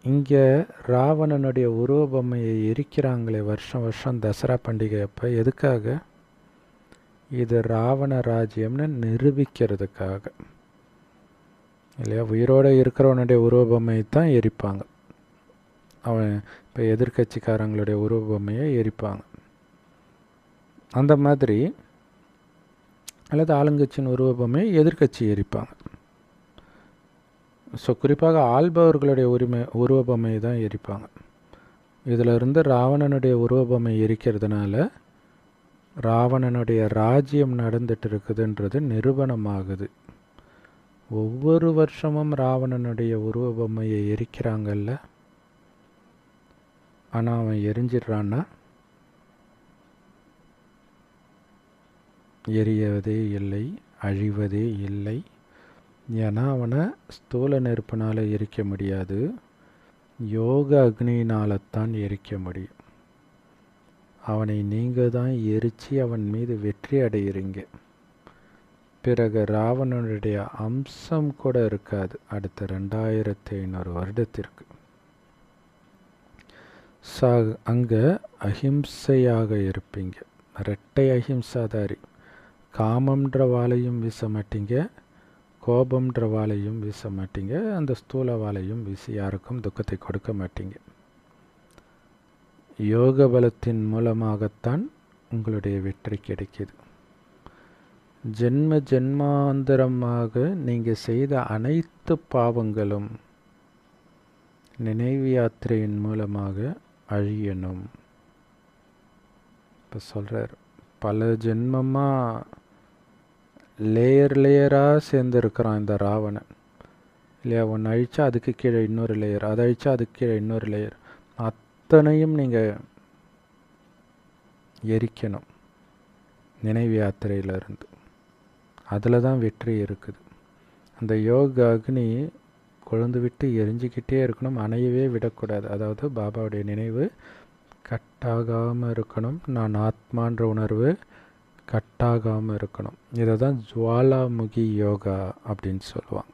Speaker 1: இங்கே ராவணனுடைய உருவபொம்மையை எரிக்கிறாங்களே வருஷம் வருஷம் தசரா பண்டிகை அப்போ. எதுக்காக? இது ராவண ராஜ்யம்னு நிரூபிக்கிறதுக்காக இல்லையா? உயிரோடு இருக்கிறவனுடைய உருவபொம்மையை தான் எரிப்பாங்க. அவன் இப்போ எதிர்கட்சிக்காரங்களுடைய உருவபொம்மையை எரிப்பாங்க. அந்த மாதிரி அல்லது ஆளுங்கட்சியின் உருவபொம்மை எதிர்க்கட்சி எரிப்பாங்க. ஸோ குறிப்பாக ஆள்பவர்களுடைய உருவபொம்மையை தான் எரிப்பாங்க. இதில் இருந்து ராவணனுடைய உருவபொம்மை எரிக்கிறதுனால ராவணனுடைய ராஜ்யம் நடந்துட்டு இருக்குதுன்றது நிரூபணமாகுது. ஒவ்வொரு வருஷமும் ராவணனுடைய உருவபொம்மையை எரிக்கிறாங்கல்ல, ஆனால் அவன் எரிஞ்சிடுறான்னா எரியவதே இல்லை, அழிவதே இல்லை. ஏன்னா அவனை ஸ்தூல நெருப்பினால் எரிக்க முடியாது, யோக அக்னியினால்தான் எரிக்க முடியும். அவனை நீங்கள் தான் எரித்து அவன் மீது வெற்றி அடைகிறீங்க. பிறகு ராவணனுடைய அம்சம் கூட இருக்காது அடுத்த 2500 வருடத்திற்கு. அங்கே அஹிம்சையாக இருப்பீங்க. இரட்டை அஹிம்சாதாரி. காமம்ன்ற வாளையும் வீச மாட்டீங்க, கோபம்ன்ற வாளையும் வீச மாட்டீங்க, அந்த ஸ்தூல வாளையும் வீசி யாருக்கும் துக்கத்தை கொடுக்க மாட்டீங்க. யோக பலத்தின் மூலமாகத்தான் உங்களுடைய வெற்றி கிடைக்கிது. ஜென்ம ஜென்மாந்தரமாக நீங்கள் செய்த அனைத்து பாவங்களும் நினைவு யாத்திரையின் மூலமாக அழியணும். இப்போ சொல்கிறார், பல ஜென்மமாக லேயராக சேர்ந்துருக்கிறான் இந்த ராவணன் இல்லையா. ஒன்று அழிச்சா அதுக்கு கீழே இன்னொரு லேயர், அதை அழிச்சா அதுக்கு கீழே இன்னொரு லேயர், அத்தனையும் நீங்கள் எரிக்கணும் நினைவு யாத்திரையிலிருந்து. அதில் தான் வெற்றி இருக்குது. அந்த யோக அக்னி கொழுந்து விட்டு எரிஞ்சிக்கிட்டே இருக்கணும், அணையவே விடக்கூடாது. அதாவது பாபாவுடைய நினைவு கட்டாகாமல் இருக்கணும், நான் ஆத்மான்ற உணர்வு கட்டாகாமல் இருக்கணும். இதை தான் ஜுவாலாமுகி யோகா அப்படின்னு சொல்லுவாங்க.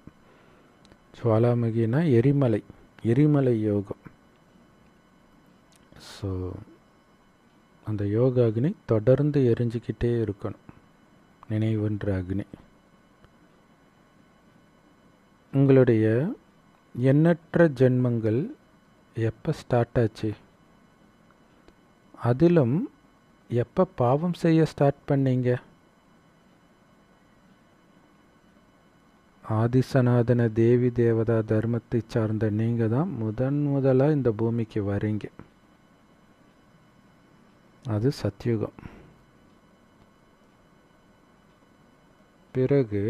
Speaker 1: ஜுவாலாமுகினா எரிமலை, எரிமலை யோகம். ஸோ அந்த யோக அக்னி தொடர்ந்து எரிஞ்சிக்கிட்டே இருக்கணும், நினைவுன்ற அக்னி. உங்களுடைய எண்ணற்ற ஜென்மங்கள் எப்போ ஸ்டார்ட் ஆச்சு, அதிலும் எப்போ பாவம் செய்ய ஸ்டார்ட் பண்ணீங்க? ஆதிசநாதன தேவி தேவதா தர்மத்தை சார்ந்த நீங்கள் தான் முதலாக இந்த பூமிக்கு வரீங்க. அது சத்யுகம். பிறகு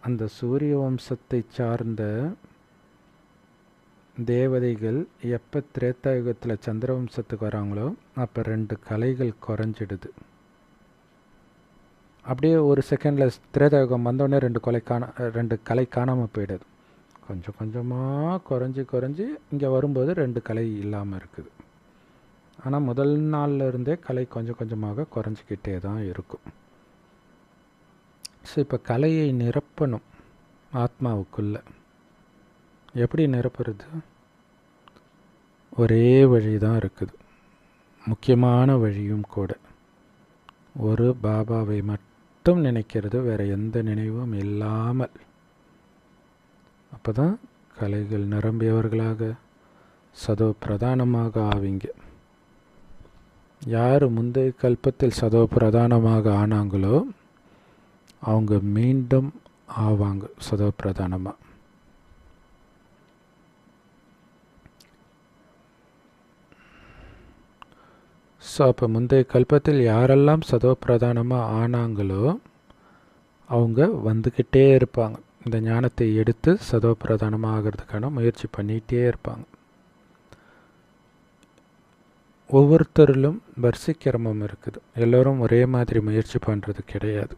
Speaker 1: அந்த சூரிய வம்சத்தை சார்ந்த தேவதைகள் எப்போ திரேதாயுகத்தில் சந்திரவம்சத்துக்கு வராங்களோ அப்போ 2 கலைகள் குறைஞ்சிடுது. அப்படியே ஒரு செகண்டில் திரேதாயுகம் வந்தோடனே 2 கலை காணாமல் போயிடுது. கொஞ்சம் கொஞ்சமாக குறைஞ்சி இங்கே வரும்போது 2 கலை இல்லாமல் இருக்குது. ஆனால் முதல் நாளில் இருந்தே கலை கொஞ்சம் கொஞ்சமாக குறைஞ்சிக்கிட்டே தான் இருக்கும். ஸோ இப்போ கலையை நிரப்பணும் ஆத்மாவுக்குள்ள. எப்படி நிரப்புறது? ஒரே வழி தான் இருக்குது, முக்கியமான வழியும் கூட. ஒரு பாபாவை மட்டும் நினைக்கிறது, வேறு எந்த நினைவும் இல்லாமல். அப்போ தான் கலைகள் நிரம்பியவர்களாக சதோ பிரதானமாக ஆவீங்க. யார் முந்தைய கல்பத்தில் சதோ பிரதானமாக ஆனாங்களோ அவங்க மீண்டும் ஆவாங்க சதோ பிரதானமாக. ஸோ அப்போ முந்தைய கல்பத்தில் யாரெல்லாம் சதோ பிரதானமாக ஆனாங்களோ அவங்க வந்துக்கிட்டே இருப்பாங்க. இந்த ஞானத்தை எடுத்து சதோ பிரதானமாக ஆகிறதுக்கான முயற்சி பண்ணிகிட்டே இருப்பாங்க. ஒவ்வொருத்தரிலும் வரிசைக்கிரமம் இருக்குது. எல்லோரும் ஒரே மாதிரி முயற்சி பண்ணுறது கிடையாது.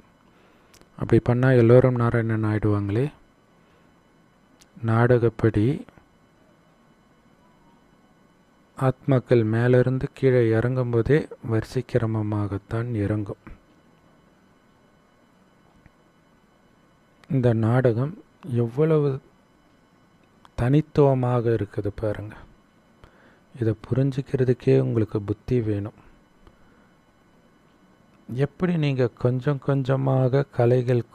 Speaker 1: அப்படி பண்ணால் எல்லோரும் நாராயணன் ஆகிடுவாங்களே. நாடகப்படி ஆத்மாக்கள் மேலிருந்து கீழே இறங்கும்போதே வரிசைக்கிரமமாகத்தான் இறங்கும். இந்த நாடகம் எவ்வளவு தனித்துவமாக இருக்குது பாருங்க. இதை புரிஞ்சுக்கிறதுக்கே உங்களுக்கு புத்தி வேணும். எப்படி நீங்கள் கொஞ்சம் கொஞ்சமாக கலைகள்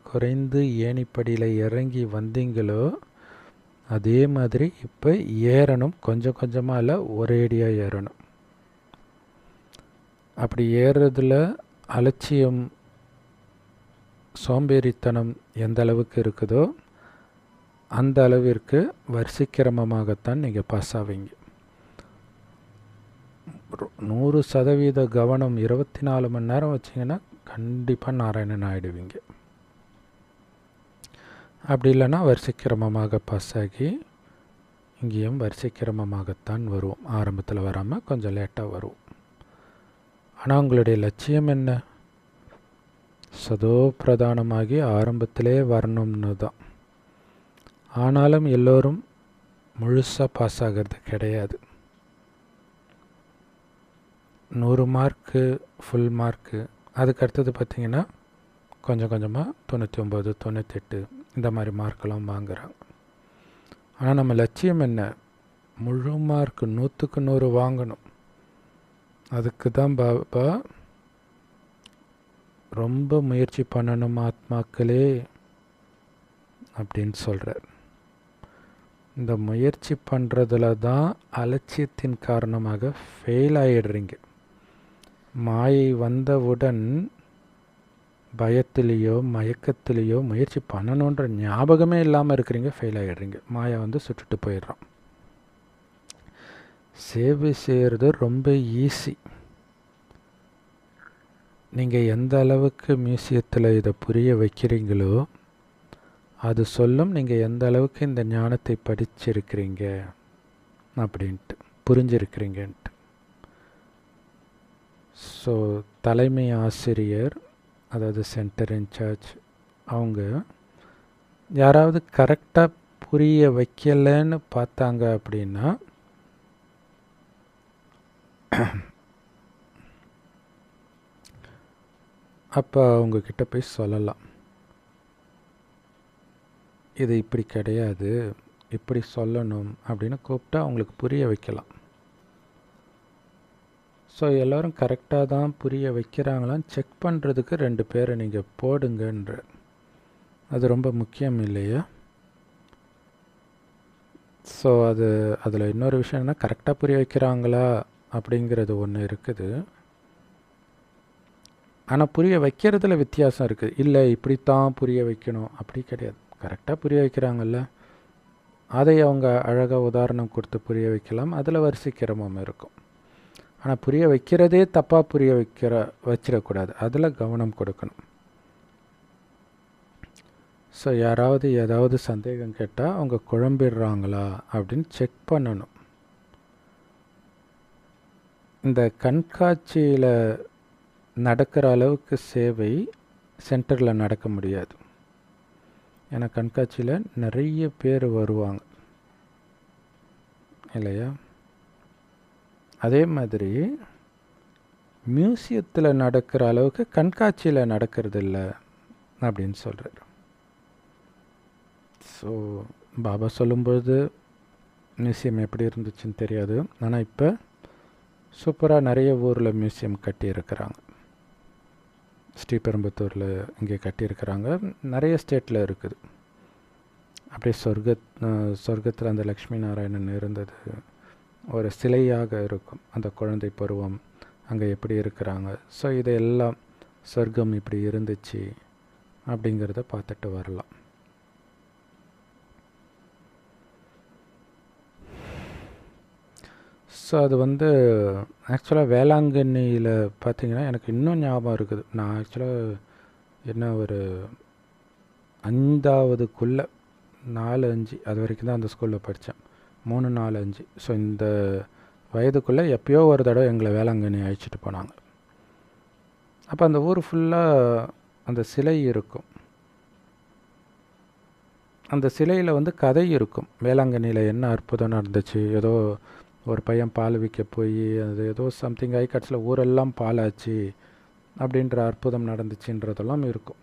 Speaker 1: குறைந்து ஏணிப்படியில் இறங்கி வந்தீங்களோ அதே மாதிரி இப்போ ஏறணும். கொஞ்சம் கொஞ்சமாக இல்லை, ஒரேடியாக ஏறணும். அப்படி ஏறுறதுல அலட்சியம், சோம்பேறித்தனம் எந்த அளவுக்கு இருக்குதோ அந்த அளவிற்கு வரிசைக்கிரமமாகத்தான் நீங்கள் பாஸ் ஆவீங்க. 100% கவனம் 24 மணி நேரம் வச்சிங்கன்னா கண்டிப்பாக நாராயணன் ஆகிடுவீங்க. அப்படி இல்லைன்னா வரிசைக்கிரமமாக பாஸ் ஆகி இங்கேயும் வரிசைக்கிரமமாகத்தான் வருவோம். ஆரம்பத்தில் வராமல் கொஞ்சம் லேட்டாக வருவோம். ஆனால் உங்களுடைய லட்சியம் என்ன? சதோ பிரதானமாகி ஆரம்பத்திலே வரணும்னு தான். ஆனாலும் எல்லோரும் முழுசாக பாஸ் ஆகிறது கிடையாது. 100 மார்க்கு ஃபுல் மார்க்கு, அதுக்கு அடுத்தது பார்த்திங்கன்னா கொஞ்சம் கொஞ்சமாக 99, 98 இந்த மாதிரி மார்க்கெல்லாம் வாங்குகிறாங்க. ஆனால் நம்ம லட்சியம் என்ன? முழு மார்க் 100க்கு 100 வாங்கணும். அதுக்கு தான் பாபா ரொம்ப முயற்சி பண்ணணும் ஆத்மாக்களே அப்படின்னு சொல்கிறார். இந்த முயற்சி பண்ணுறதுல தான் அலட்சியத்தின் காரணமாக ஃபெயில் ஆகிடுறீங்க. மாயை வந்தவுடன் பயத்திலேயோ மயக்கத்திலேயோ முயற்சி பண்ணணுன்ற ஞாபகமே இல்லாமல் இருக்கிறீங்க, ஃபெயில் ஆகிடுறீங்க. மாயா வந்து சுட்டுட்டு போயிடுறான். சேவை செய்கிறது ரொம்ப ஈஸி. நீங்கள் எந்த அளவுக்கு மியூசியத்தில் இதை புரிய வைக்கிறீங்களோ அது சொல்லும் நீங்கள் எந்த அளவுக்கு இந்த ஞானத்தை படிச்சிருக்கிறீங்க அப்படின்ட்டு, புரிஞ்சிருக்கிறீங்கன்ட்டு. ஸோ தலைமை ஆசிரியர், அதாவது சென்டர் இன்சார்ஜ், அவங்க யாராவது கரெக்டாக புரிய வைக்கலைன்னு பார்த்தாங்க அப்படின்னா அப்போ அவங்கக்கிட்ட போய் சொல்லலாம், இது இப்படி கிடையாது, இப்படி சொல்லணும் அப்படின்னு கூப்பிட்டா அவங்களுக்கு புரிய வைக்கலாம். ஸோ எல்லோரும் கரெக்டாக தான் புரிய வைக்கிறாங்களான்னு செக் பண்ணுறதுக்கு 2 பேரை நீங்கள் போடுங்கன்ற. அது ரொம்ப முக்கியம் இல்லையா? ஸோ அதில் இன்னொரு விஷயம் என்ன, கரெக்டாக புரிய வைக்கிறாங்களா அப்படிங்கிறது ஒன்று இருக்குது. ஆனால் புரிய வைக்கிறதுல வித்தியாசம் இருக்குது. இல்லை இப்படித்தான் புரிய வைக்கணும் அப்படி கிடையாது. கரெக்டாக புரிய வைக்கிறாங்கல்ல, அதை அவங்க அழகாக உதாரணம் கொடுத்து புரிய வைக்கலாம். அதில் வரிசைக்கிரமம் இருக்கும். ஆனால் புரிய வைக்கிறதே தப்பாக புரிய வச்சிடக்கூடாது. அதில் கவனம் கொடுக்கணும். ஸோ யாராவது ஏதாவது சந்தேகம் கேட்டால் அவங்க குழம்பிடுறாங்களா அப்படின்னு செக் பண்ணணும். இந்த கண்காட்சியில் நடக்கிற அளவுக்கு சேவை சென்டரில் நடக்க முடியாது. ஏன்னா கண்காட்சியில் நிறைய பேர் வருவாங்க இல்லையா? அதே மாதிரி மியூசியத்தில் நடக்கிற அளவுக்கு கண்காட்சியில் நடக்கிறது இல்லை அப்படின்னு சொல்கிறார். ஸோ பாபா சொல்லும்போது மியூசியம் எப்படி இருந்துச்சுன்னு தெரியாது. ஆனால் இப்போ சூப்பராக நிறைய ஊரில் மியூசியம் கட்டியிருக்கிறாங்க. ஸ்ரீபெரும்புத்தூரில் இங்கே கட்டியிருக்கிறாங்க. நிறைய ஸ்டேட்டில் இருக்குது. அப்படியே சொர்க்கத்தில் அந்த லக்ஷ்மி நாராயணன் இருந்தது ஒரு சிலையாக இருக்கும். அந்த குழந்தை பருவம் அங்கே எப்படி இருக்கிறாங்க. ஸோ இதையெல்லாம் சொர்க்கம் இப்படி இருந்துச்சு அப்படிங்கிறத பார்த்துட்டு வரலாம். ஸோ அது வந்து ஆக்சுவலாக வேளாங்கண்ணியில் பார்த்திங்கன்னா எனக்கு இன்னும் ஞாபகம் இருக்குது. நான் ஆக்சுவலாக என்ன ஒரு 5ஆவதுக்குள்ளே 4, 5 அது வரைக்கும் தான் அந்த ஸ்கூலில் படித்தேன். 3, 4, 5. ஸோ இந்த வயதுக்குள்ளே எப்போயோ ஒரு தடவை எங்களை வேளாங்கண்ணி அழைச்சிட்டு போனாங்க. அப்போ அந்த ஊர் ஃபுல்லாக அந்த சிலை இருக்கும். அந்த சிலையில் வந்து கதை இருக்கும். வேளாங்கண்ணியில் என்ன அற்புதம் நடந்துச்சு, ஏதோ ஒரு பையன் பால் விற்க போய் அது ஏதோ சம்திங் ஆகி கட்சியில் ஊரெல்லாம் பாலாச்சு அப்படின்ற அற்புதம் நடந்துச்சுன்றதெல்லாம் இருக்கும்.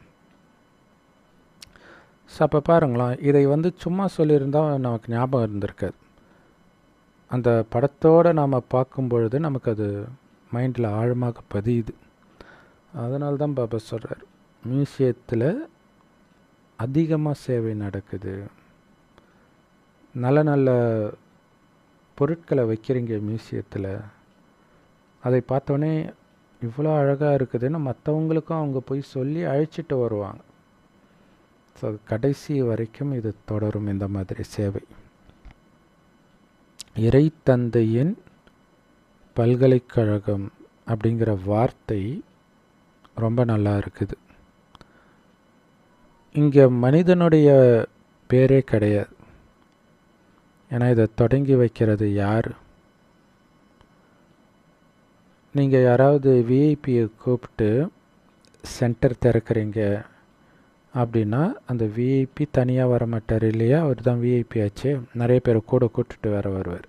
Speaker 1: ஸோ அப்போ பாருங்களேன், இதை வந்து சும்மா சொல்லியிருந்தால் நமக்கு ஞாபகம் இருந்திருக்காது. அந்த படத்தோடு நாம் பார்க்கும் பொழுது நமக்கு அது மைண்டில் ஆழமாக பதியுது. அதனால தான் பாபா சொல்கிறார், மியூசியத்தில் அதிகமாக சேவை நடக்குது. நல்ல நல்ல பொருட்களை வைக்கிறீங்க மியூசியத்தில். அதை பார்த்தோன்னே இவ்வளோ அழகாக இருக்குதுன்னு மற்றவங்களுக்கும் அவங்க போய் சொல்லி அழைச்சிட்டு வருவாங்க. ஸோ கடைசி வரைக்கும் இது தொடரும் இந்த மாதிரி சேவை. இறை தந்தையின் பல்கலைக்கழகம் அப்படிங்கிற வார்த்தை ரொம்ப நல்லா இருக்குது. இங்கே மனிதனுடைய பேரே கிடையாது. ஏன்னா இதை தொடங்கி வைக்கிறது யார்? நீங்கள் யாராவது விஐபியை கூப்பிட்டு சென்டர் திறக்கிறீங்க அப்படின்னா அந்த விஐபி தனியாக வர மாட்டார் இல்லையா? அவர் தான் விஐபி ஆச்சு. நிறைய பேரை கூட கூப்பிட்டுட்டு வேற வருவார்.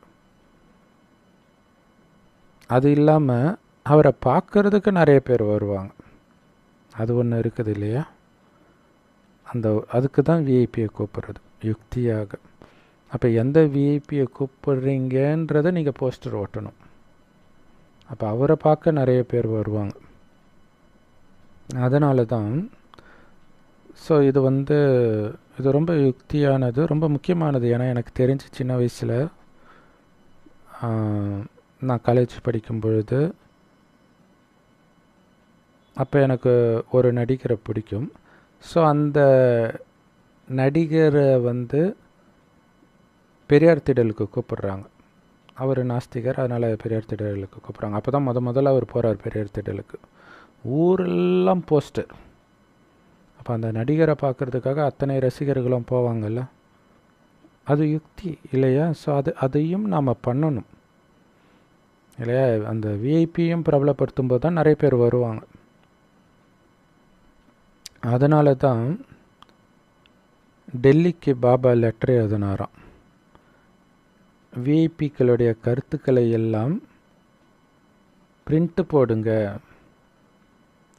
Speaker 1: அது இல்லாமல் அவரை பார்க்கறதுக்கு நிறைய பேர் வருவாங்க. அது ஒன்று இருக்குது இல்லையா? அதுக்கு தான் விஐபியை கூப்பிட்றது யுக்தியாக. அப்போ எந்த விஐபியை கூப்பிட்றீங்கன்றதை நீங்கள் போஸ்டர் ஓட்டணும். அப்போ அவரை பார்க்க நிறைய பேர் வருவாங்க. அதனால தான் ஸோ இது ரொம்ப யுக்தியானது, ரொம்ப முக்கியமானது. ஏன்னா எனக்கு தெரிஞ்சு சின்ன வயசில் நான் காலேஜ் படிக்கும் பொழுது அப்போ எனக்கு ஒரு நடிகரை பிடிக்கும். ஸோ அந்த நடிகரை பெரியார் திடலுக்கு கூப்பிட்றாங்க. அவர் நாஸ்திகர், அதனால் பெரியார் திடலுக்கு கூப்பிட்றாங்க. அப்போ தான் முதல்ல அவர் போகிறார் பெரியார் திடலுக்கு. ஊரெல்லாம் போஸ்டர். அப்போ அந்த நடிகரை பார்க்குறதுக்காக அத்தனை ரசிகர்களும் போவாங்கல்ல. அது யுக்தி இல்லையா? ஸோ அதையும் நாம் பண்ணணும் இல்லையா? அந்த விஐபியும் பிரபலப்படுத்தும் போது தான் நிறைய பேர் வருவாங்க. அதனால தான் டெல்லிக்கு பாபா லெட்டர் எழுதினாராம். விஐபிக்களுடைய கருத்துக்களை எல்லாம் பிரிண்ட்டு போடுங்க.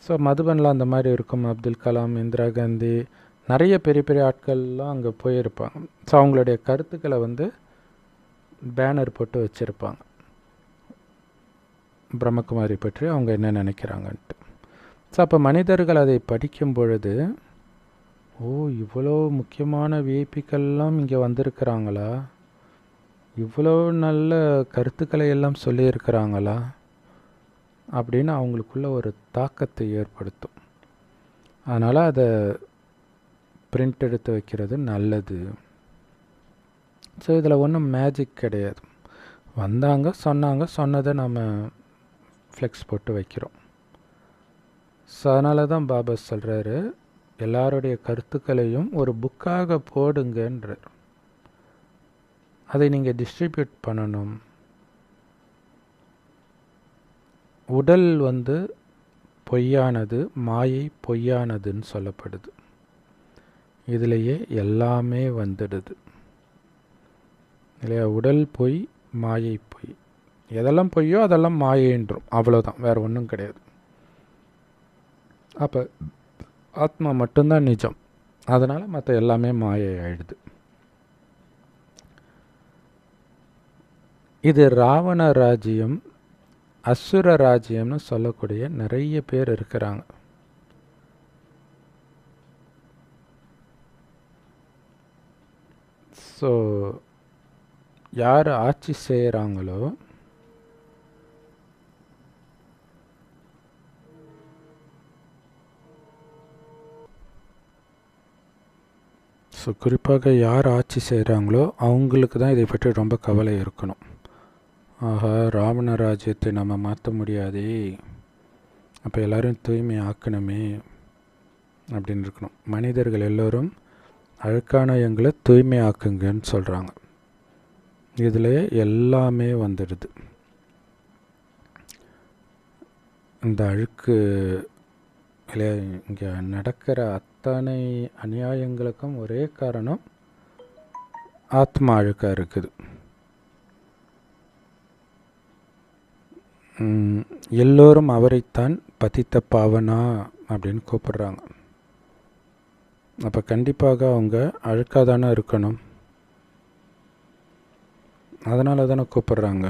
Speaker 1: ஸோ மதுபனில் அந்த மாதிரி இருக்கும். அப்துல் கலாம், இந்திரா காந்தி, நிறைய பெரிய பெரிய ஆட்கள்லாம் அங்கே போயிருப்பாங்க. ஸோ அவங்களுடைய கருத்துக்களை பேனர் போட்டு வச்சுருப்பாங்க. பிரம்மகுமாரி பற்றி அவங்க என்ன நினைக்கிறாங்கன்ட்டு. ஸோ அப்போ மனிதர்கள் அதை படிக்கும் பொழுது, இவ்வளோ முக்கியமான விஐபிக்கள்லாம் இங்கே வந்திருக்கிறாங்களா, இவ்வளோ நல்ல கருத்துக்களை எல்லாம் சொல்லியிருக்கிறாங்களா அப்படின்னு அவங்களுக்குள்ள ஒரு தாக்கத்தை ஏற்படுத்தும். அதனால் அதை பிரிண்ட் எடுத்து வைக்கிறது நல்லது. ஸோ இதில் ஒன்றும் மேஜிக் கிடையாது. வந்தாங்க, சொன்னாங்க, சொன்னதை நம்ம ஃப்ளெக்ஸ் போட்டு வைக்கிறோம். ஸோ அதனால தான் பாபா சொல்கிறாரு, எல்லாருடைய கருத்துக்களையும் ஒரு புக்காக போடுங்கன்றார். அதை நீங்கள் டிஸ்ட்ரிபியூட் பண்ணணும். உடல் பொய்யானது, மாயை பொய்யானதுன்னு சொல்லப்படுது. இதிலேயே எல்லாமே வந்துடுது இல்லையா? உடல் பொய், மாயை பொய். எதெல்லாம் பொய்யோ அதெல்லாம் மாயைன்றோம். அவ்வளோதான், வேறு ஒன்றும் கிடையாது. அப்போ ஆத்மா மட்டும்தான் நிஜம். அதனால் மற்ற எல்லாமே மாயை ஆயிடுது. இது ராவண ராஜ்யம், அசுர ராஜ்யம்னு சொல்லக்கூடிய நிறைய பேர் இருக்கிறாங்க. ஸோ யார் ஆட்சி செய்கிறாங்களோ குறிப்பாக யார் ஆட்சி செய்கிறாங்களோ அவங்களுக்கு தான் இதை பற்றி ரொம்ப கவலை இருக்கணும். ஆஹா, ராவண ராஜ்யத்தை நம்ம மாற்ற முடியாதே, அப்போ எல்லோரும் தூய்மை ஆக்கணுமே அப்படின்னு இருக்கணும். மனிதர்கள் எல்லோரும் அழுக்கான எங்களை தூய்மை ஆக்குங்கன்னு சொல்கிறாங்க. இதில் எல்லாமே வந்துடுது. இந்த அழுக்கு இல்லையா? இங்கே நடக்கிற அத்தனை அநியாயங்களுக்கும் ஒரே காரணம் ஆத்மா அழுக்காக இருக்குது. எல்லோரும் அவரைத்தான் பதித்த பாவனா அப்படின்னு கூப்பிடுறாங்க. அப்போ கண்டிப்பாக அவங்க அழுக்காக தானே இருக்கணும். அதனால தானே கூப்பிடுறாங்க.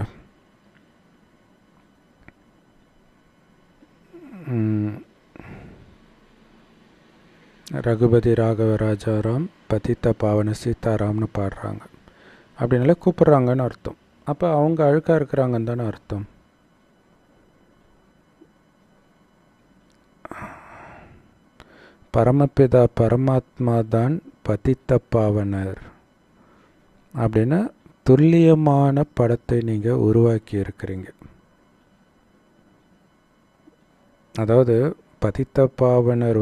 Speaker 1: ரகுபதி ராகவ ராஜாராம் பதித்த பாவன சீதாராம்னு பாடுறாங்க. அப்படின்னால கூப்பிட்றாங்கன்னு அர்த்தம். அப்போ அவங்க அழுக்காக இருக்கிறாங்கன்னு தானே அர்த்தம். பரமபிதா பரமாத்மா தான் பதித்த பாவனர் அப்படின்னு துல்லியமான படத்தை நீங்கள் உருவாக்கி இருக்கிறீங்க. அதாவது பதித்த பாவனர்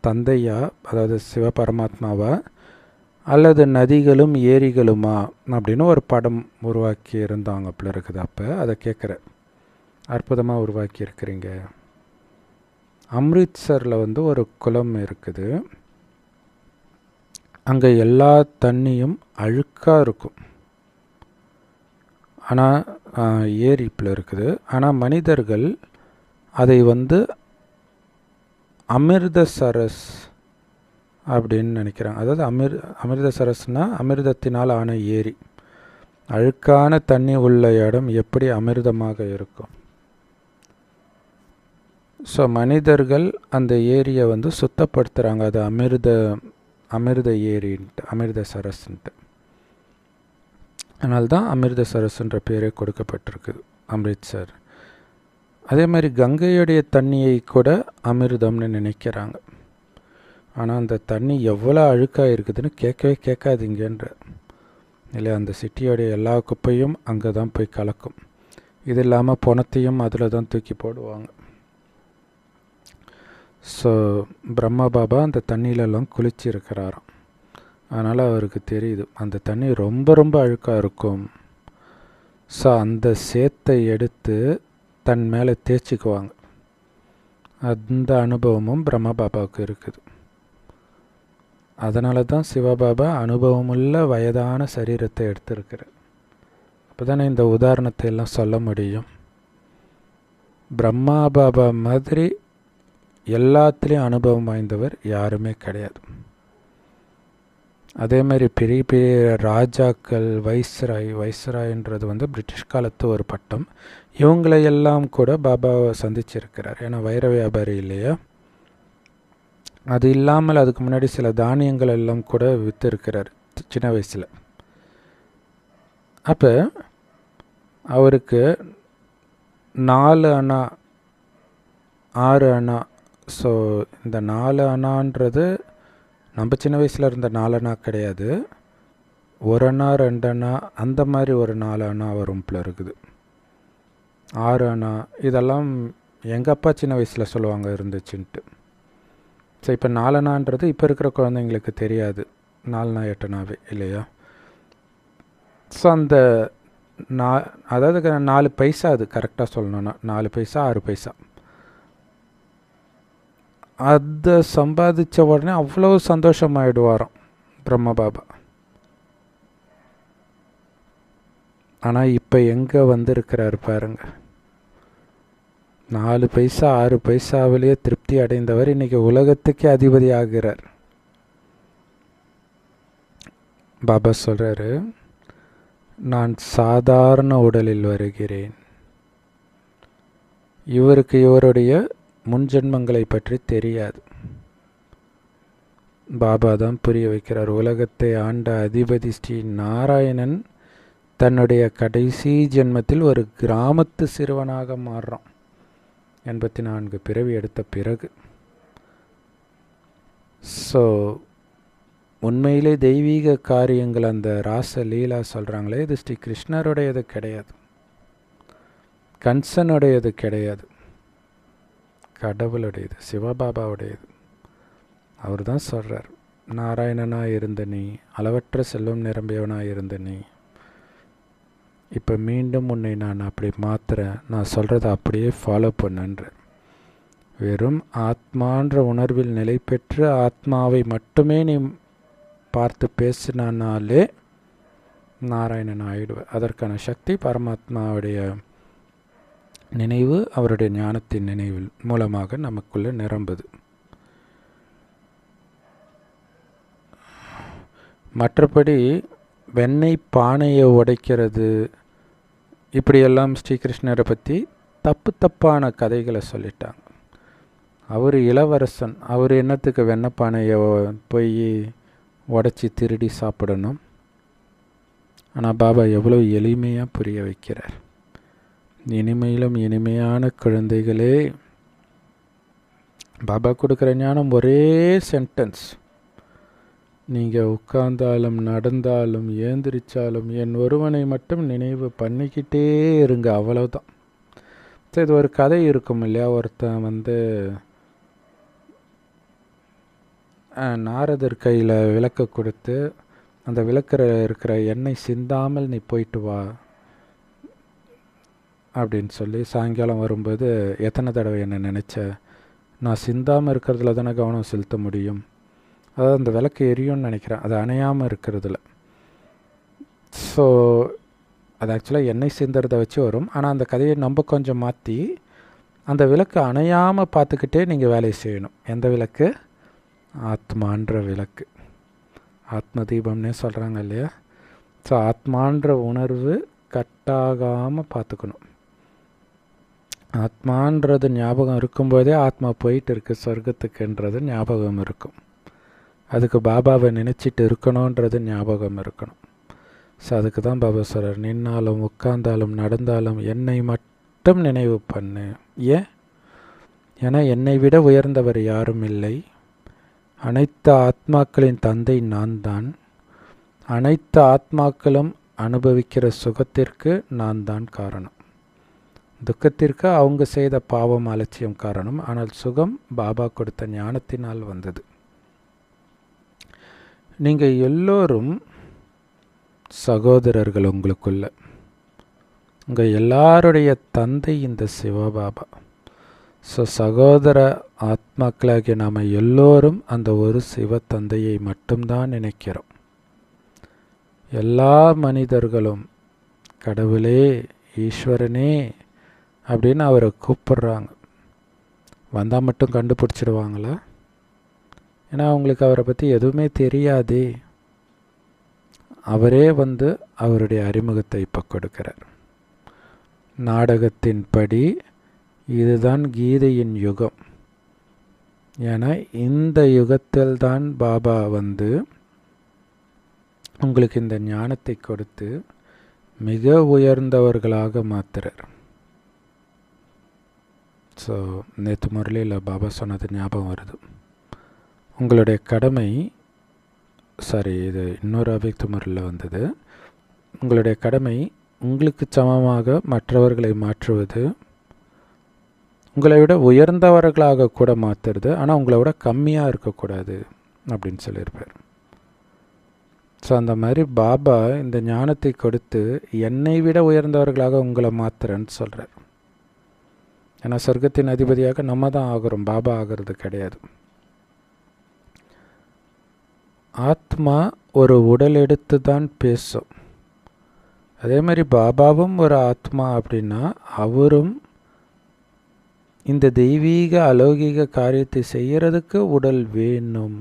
Speaker 1: தந்தையா, அதாவது சிவபரமாத்மாவா, அல்லது நதிகளும் ஏரிகளுமா அப்படின்னு ஒரு படம் உருவாக்கி இருந்தாங்க அப்படி இருக்குது. அப்போ அதை கேட்குற அற்புதமாக உருவாக்கி இருக்கிறீங்க. அம்ரித்சரில் ஒரு குளம் இருக்குது. அங்கே எல்லா தண்ணியும் அழுக்காக இருக்கும். ஆனால் ஏரிப்பில் இருக்குது. ஆனால் மனிதர்கள் அதை அமிர்தசரஸ் அப்படின்னு நினைக்கிறாங்க. அதாவது அமிர்தசரஸ்னால் அமிர்தத்தினால் ஆன ஏரி. அழுக்கான தண்ணி உள்ள இடம் எப்படி அமிர்தமாக இருக்கும்? ஸோ மனிதர்கள் அந்த ஏரியை சுத்தப்படுத்துகிறாங்க. அது அமிர்த ஏரின்ட்டு, அமிர்தசரஸ்ன்ட்டு. அதனால்தான் அமிர்தசரஸ்ன்ற பேரே கொடுக்கப்பட்டிருக்குது அம்ரித்சர். அதே மாதிரி கங்கையுடைய தண்ணியை கூட அமிர்தம்னு நினைக்கிறாங்க. ஆனால் அந்த தண்ணி எவ்வளோ அழுக்காக இருக்குதுன்னு கேட்கவே கேட்காதீங்கன்ற இல்லை. அந்த சிட்டியோடைய எல்லா குப்பையும் அங்கே தான் போய் கலக்கும். இது இல்லாமல் பணத்தையும் அதில் தான் தூக்கி போடுவாங்க. ஸோ பிரம்மா பாபா அந்த தண்ணியிலெல்லாம் குளிச்சிருக்கிறாராம். அதனால் அவருக்கு தெரியுது அந்த தண்ணி ரொம்ப ரொம்ப அழுக்காக இருக்கும். ஸோ அந்த சேத்தை எடுத்து தன் மேலே தேய்ச்சிக்குவாங்க. அந்த அனுபவமும் பிரம்மா பாபாவுக்கு இருக்குது. அதனால தான் சிவபாபா அனுபவமுள்ள வயதான சரீரத்தை எடுத்திருக்கிறார். அப்போ தானே இந்த உதாரணத்தை எல்லாம் சொல்ல முடியும். பிரம்மா பாபா மாதிரி எல்லாத்துலேயும் அனுபவம் வாய்ந்தவர் யாருமே கிடையாது. அதே மாதிரி பெரிய பெரிய ராஜாக்கள், வைஸ்ராய்ன்றது பிரிட்டிஷ் காலத்து ஒரு பட்டம். இவங்களையெல்லாம் கூட பாபாவை சந்திச்சிருக்கிறார். ஏன்னா வைர வியாபாரி இல்லையா. அது இல்லாமல் அதுக்கு முன்னாடி சில தானியங்கள் எல்லாம் கூட விற்றுருக்கிறார் சின்ன வயசில். அப்போ அவருக்கு 4 அணா 6 அணா. ஸோ இந்த 4 அணான்றது நம்ம சின்ன வயசில் இருந்த 4 அணா கிடையாது. 1 அணா 2 அணா அந்த மாதிரி ஒரு 4 அணா வரும் போல இருக்குது. 6 அணா இதெல்லாம் எங்கள் அப்பா சின்ன வயசில் சொல்லுவாங்க இருந்துச்சுன்ட்டு. ஸோ இப்போ 4 அணான்றது இப்போ இருக்கிற குழந்தைங்களுக்கு தெரியாது. 4 அணா 8 அணாவே இல்லையா. ஸோ அந்த அதாவது 4 பைசா, அது கரெக்டாக சொல்லணுன்னா 4 பைசா 6 பைசா. அதை சம்பாதிச்ச உடனே அவ்வளோ சந்தோஷமாயிடுவாராம் பிரம்ம பாபா. ஆனால் இப்போ எங்கே வந்திருக்கிறார் பாருங்க. 4 பைசா 6 பைசாவிலேயே திருப்தி அடைந்தவர் இன்றைக்கி உலகத்துக்கே அதிபதி ஆகிறார். பாபா சொல்கிறாரு, நான் சாதாரண உடலில் வருகிறேன். இவருக்கு இவருடைய முன்ஜென்மங்களை பற்றி தெரியாது. பாபா தான் புரிய வைக்கிறார். உலகத்தை ஆண்ட அதிபதி ஸ்ரீ நாராயணன் தன்னுடைய கடைசி ஜென்மத்தில் ஒரு கிராமத்து சிறுவனாக மாறுறான் 84 பிறவி எடுத்த பிறகு. ஸோ உண்மையிலே தெய்வீக காரியங்கள் அந்த ராச லீலா சொல்கிறாங்களே, இது ஸ்ரீ கிருஷ்ணருடையது கிடையாது, கன்சனுடையது கிடையாது, கடவுளுடையது, சிவபாபாவுடையது. அவர் தான் சொல்கிறார், நாராயணனாக இருந்த நீ, அளவற்ற செல்வம் நிரம்பியவனாக இருந்த நீ, இப்போ மீண்டும் உன்னை நான் அப்படி மாற்றுறேன், நான் சொல்கிறத அப்படியே ஃபாலோ பண்ணுன்ற. வெறும் ஆத்மான்ற உணர்வில் நிலை பெற்று ஆத்மாவை மட்டுமே நீ பார்த்து பேசினாலே நாராயணன் ஆயிடுவேன். அதற்கான சக்தி பரமாத்மாவுடைய நினைவு, அவருடைய ஞானத்தின் நினைவில் மூலமாக நமக்குள்ளே நிரம்புது. மற்றபடி வெண்ணெய் பானையை உடைக்கிறது, இப்படியெல்லாம் ஸ்ரீகிருஷ்ணரை பற்றி தப்பான கதைகளை சொல்லிட்டாங்க. அவர் இளவரசன், அவர் என்னத்துக்கு வெண்ணெய் பானையை போய் உடச்சி திருடி சாப்பிடணும்? ஆனால் பாபா எவ்வளோ எளிமையாக புரிய வைக்கிறார். இனிமையிலும் இனிமையான குழந்தைகளே, பாபா கொடுக்குற ஞானம் ஒரே சென்டென்ஸ். நீங்கள் உட்கார்ந்தாலும் நடந்தாலும் ஏந்திரிச்சாலும் என் ஒருவனை மட்டும் நினைவு பண்ணிக்கிட்டே இருங்க, அவ்வளவுதான். ஸோ இது ஒரு கதை இருக்கும் இல்லையா? ஒருத்தன் நாரதர் கையில் விளக்க கொடுத்து, அந்த விளக்கில் இருக்கிற எண்ணெய் சிந்தாமல் நீ போயிட்டு வா அப்படின்னு சொல்லி சாயங்காலம் வரும்போது, எத்தனை தடவை என்ன நினச்ச, நான் சிந்தாமல் இருக்கிறதுல தானே கவனம் செலுத்த முடியும். அதாவது அந்த விளக்கு எரியும்னு நினைக்கிறேன், அது அணையாமல் இருக்கிறதுல. ஸோ அது ஆக்சுவலாக எண்ணெய் சிந்துறதை வச்சு வரும். ஆனால் அந்த கதையை நம்ம கொஞ்சம் மாற்றி அந்த விளக்கு அணையாமல் பார்த்துக்கிட்டே நீங்கள் வேலையை செய்யணும். எந்த விளக்கு? ஆத்மான்ற விளக்கு. ஆத்ம தீபம்னே சொல்கிறாங்க இல்லையா? ஸோ ஆத்மான்ற உணர்வு கட்டாகாமல் பார்த்துக்கணும். ஆத்மான்றது ஞாபகம் இருக்கும்போதே ஆத்மா போயிட்டு இருக்கு சொர்க்கத்துக்குன்றது ஞாபகம் இருக்கும். அதுக்கு பாபாவை நினச்சிட்டு இருக்கணுன்றது ஞாபகம் இருக்கணும். ஸோ அதுக்கு தான் பாபா சொல்கிறார், நின்னாலும் உட்கார்ந்தாலும் நடந்தாலும் என்னை மட்டும் நினைவு பண்ணு. ஏன்னா என்னை விட உயர்ந்தவர் யாரும் இல்லை. அனைத்து ஆத்மாக்களின் தந்தை நான் தான். அனைத்து ஆத்மாக்களும் அனுபவிக்கிற சுகத்திற்கு நான் தான் காரணம். துக்கத்திற்கு அவங்க செய்த பாவம் அலட்சியம் காரணம். ஆனால் சுகம் பாபா கொடுத்த ஞானத்தினால் வந்தது. நீங்கள் எல்லோரும் சகோதரர்கள். உங்களுக்குள்ள உங்கள் எல்லாருடைய தந்தை இந்த சிவபாபா. ஸோ சகோதர ஆத்மாக்களாகிய நாம் எல்லோரும் அந்த ஒரு சிவ தந்தையை மட்டும்தான் நினைக்கிறோம். எல்லா மனிதர்களும் கடவுளே, ஈஸ்வரனே அப்படின்னு அவரை கூப்பிடுறாங்க. வந்தால் மட்டும் கண்டுபிடிச்சிடுவாங்களா? ஏன்னா அவங்களுக்கு அவரை பற்றி எதுவுமே தெரியாதே. அவரே அவருடைய அறிமுகத்தை இப்போ கொடுக்கிறார். நாடகத்தின்படி இதுதான் கீதையின் யுகம். ஏன்னா இந்த யுகத்தில் தான் பாபா உங்களுக்கு இந்த ஞானத்தை கொடுத்து மிக உயர்ந்தவர்களாக மாத்துறார். ஸோ நேற்று முரளியில் பாபா சொன்னது ஞாபகம் வருது. உங்களுடைய கடமை, இது இன்னொரு அவ்யக்த முறையில் வந்தது. உங்களுடைய கடமை உங்களுக்கு சமமாக மற்றவர்களை மாற்றுவது, உங்களை விட உயர்ந்தவர்களாக கூட மாற்றுறது. ஆனால் உங்களை விட கம்மியாக இருக்கக்கூடாது அப்படின்னு சொல்லியிருப்பார். ஸோ அந்த மாதிரி பாபா இந்த ஞானத்தை கொடுத்து என்னை விட உயர்ந்தவர்களாக உங்களை மாற்றுறேன்னு சொல்கிறார். ஏன்னா சொர்க்கத்தின் அதிபதியாக நம்ம தான் ஆகிறோம், பாபா ஆகிறது கிடையாது. ஆத்மா ஒரு உடல் எடுத்து தான் பேசும். அதே மாதிரி பாபாவும் ஒரு ஆத்மா அப்படின்னா அவரும் இந்த தெய்வீக அலௌகிக காரியத்தை செய்கிறதுக்கு உடல் வேணும்.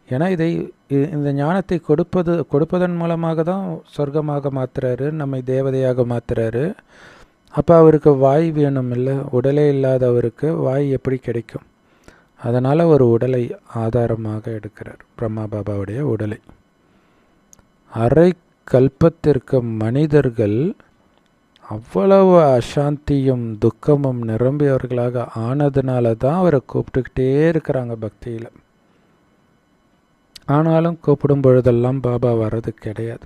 Speaker 1: ஏன்னா இந்த ஞானத்தை கொடுப்பதன் மூலமாக தான் சொர்க்கமாக மாற்றுறாரு, நம்மை தேவதையாக மாற்றுறாரு. அப்போ அவருக்கு வாய் வேணும் இல்லை? உடலே இல்லாதவருக்கு வாய் எப்படி கிடைக்கும்? அதனால் ஒரு உடலை ஆதாரமாக எடுக்கிறார், பிரம்மா பாபாவுடைய உடலை. அரை கல்பத்திற்கு மனிதர்கள் அவ்வளவு அசாந்தியும் துக்கமும் நிரம்பியவர்களாக ஆனதுனால தான் அவரை கூப்பிட்டுக்கிட்டே இருக்கிறாங்க பக்தியில். ஆனாலும் கூப்பிடும் பொழுதெல்லாம் பாபா வர்றது கிடையாது.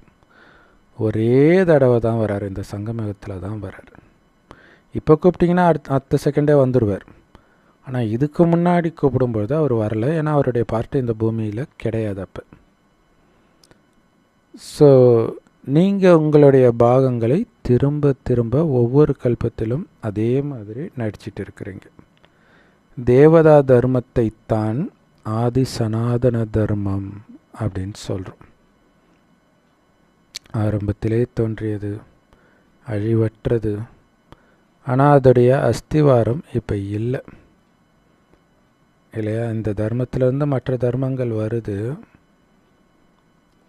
Speaker 1: ஒரே தடவை தான் வர்றார், இந்த சங்கமத்தில் தான் வர்றார். இப்போ கூப்பிட்டிங்கன்னா அடுத்த செகண்டே வந்துடுவார். ஆனால் இதுக்கு முன்னாடி கூப்பிடும்பொழுது அவர் வரல, ஏன்னா அவருடைய பார்ட்டு இந்த பூமியில் கிடையாது அப்போ. ஸோ நீங்கள் உங்களுடைய பாகங்களை திரும்ப திரும்ப ஒவ்வொரு கல்பத்திலும் அதே மாதிரி நடிச்சிட்டு இருக்கிறீங்க. தேவதா தர்மத்தை தான் ஆதி சனாதன தர்மம் அப்படின்னு சொல்கிறோம். ஆரம்பத்திலே தோன்றியது, அழிவற்றது. ஆனால் அதோடைய அஸ்திவாரம் இப்போ இல்லை இல்லையா? இந்த தர்மத்திலேருந்து மற்ற தர்மங்கள் வருது.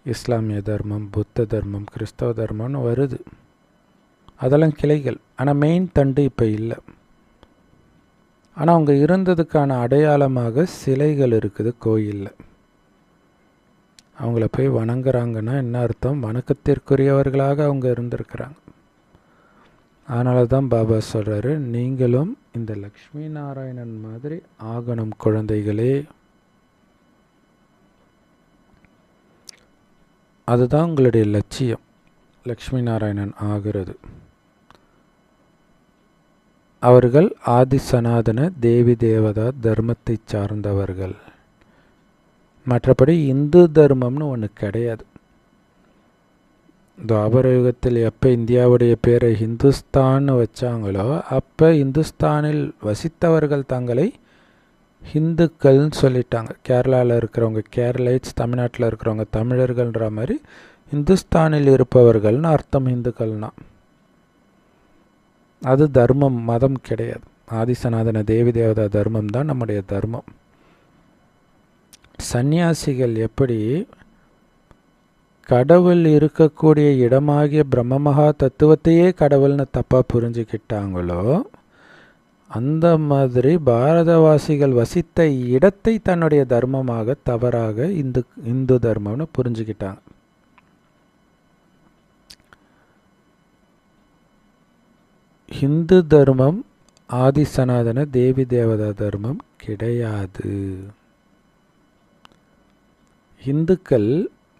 Speaker 1: இஸ்லாமிய தர்மம், புத்த தர்மம், கிறிஸ்தவ தர்மம்னு வருது. அதெல்லாம் கிளைகள். ஆனால் மெயின் தண்டு இப்போ இல்லை. ஆனால் அவங்க இருந்ததுக்கான அடையாளமாக சிலைகள் இருக்குது கோயிலில். அவங்கள போய் வணங்குறாங்கன்னா என்ன அர்த்தம்? வணக்கத்திற்குரியவர்களாக அவங்க இருந்திருக்கிறாங்க. அதனால தான் பாபா சொல்கிறாரு, நீங்களும் இந்த லக்ஷ்மி நாராயணன் மாதிரி ஆகணும் குழந்தைகளே. அதுதான் உங்களுடைய லட்சியம், லக்ஷ்மி நாராயணன் ஆகிறது. அவர்கள் ஆதி சனாதன தேவி தேவதா தர்மத்தை சார்ந்தவர்கள். மற்றபடி இந்து தர்மம்னு ஒன்று கிடையாது. துவாபர யுகத்தில் எப்போ இந்தியாவுடைய பேரை ஹிந்துஸ்தான்னு வச்சாங்களோ அப்போ இந்துஸ்தானில் வசித்தவர்கள் தங்களை ஹிந்துக்கள்னு சொல்லிட்டாங்க. கேரளாவில் இருக்கிறவங்க கேரளைட்ஸ், தமிழ்நாட்டில் இருக்கிறவங்க தமிழர்கள்ன்ற மாதிரி இந்துஸ்தானில் இருப்பவர்கள்னு அர்த்தம் இந்துக்கள்னா. அது தர்மம், மதம் கிடையாது. ஆதிசநாதன தேவி தேவதா தர்மம் தான் நம்முடைய தர்மம். சந்நியாசிகள் எப்படி கடவுள் இருக்கக்கூடிய இடமாகிய பிரம்மமகா தத்துவத்தையே கடவுள்னு தப்பாக புரிஞ்சுக்கிட்டாங்களோ அந்த மாதிரி பாரதவாசிகள் வசித்த இடத்தை தன்னுடைய தர்மமாக தவறாக இந்து தர்மம்னு புரிஞ்சுக்கிட்டாங்க. ஹிந்து தர்மம் ஆதி சனாதன தேவி தேவதா தர்மம் கிடையாது. இந்துக்கள்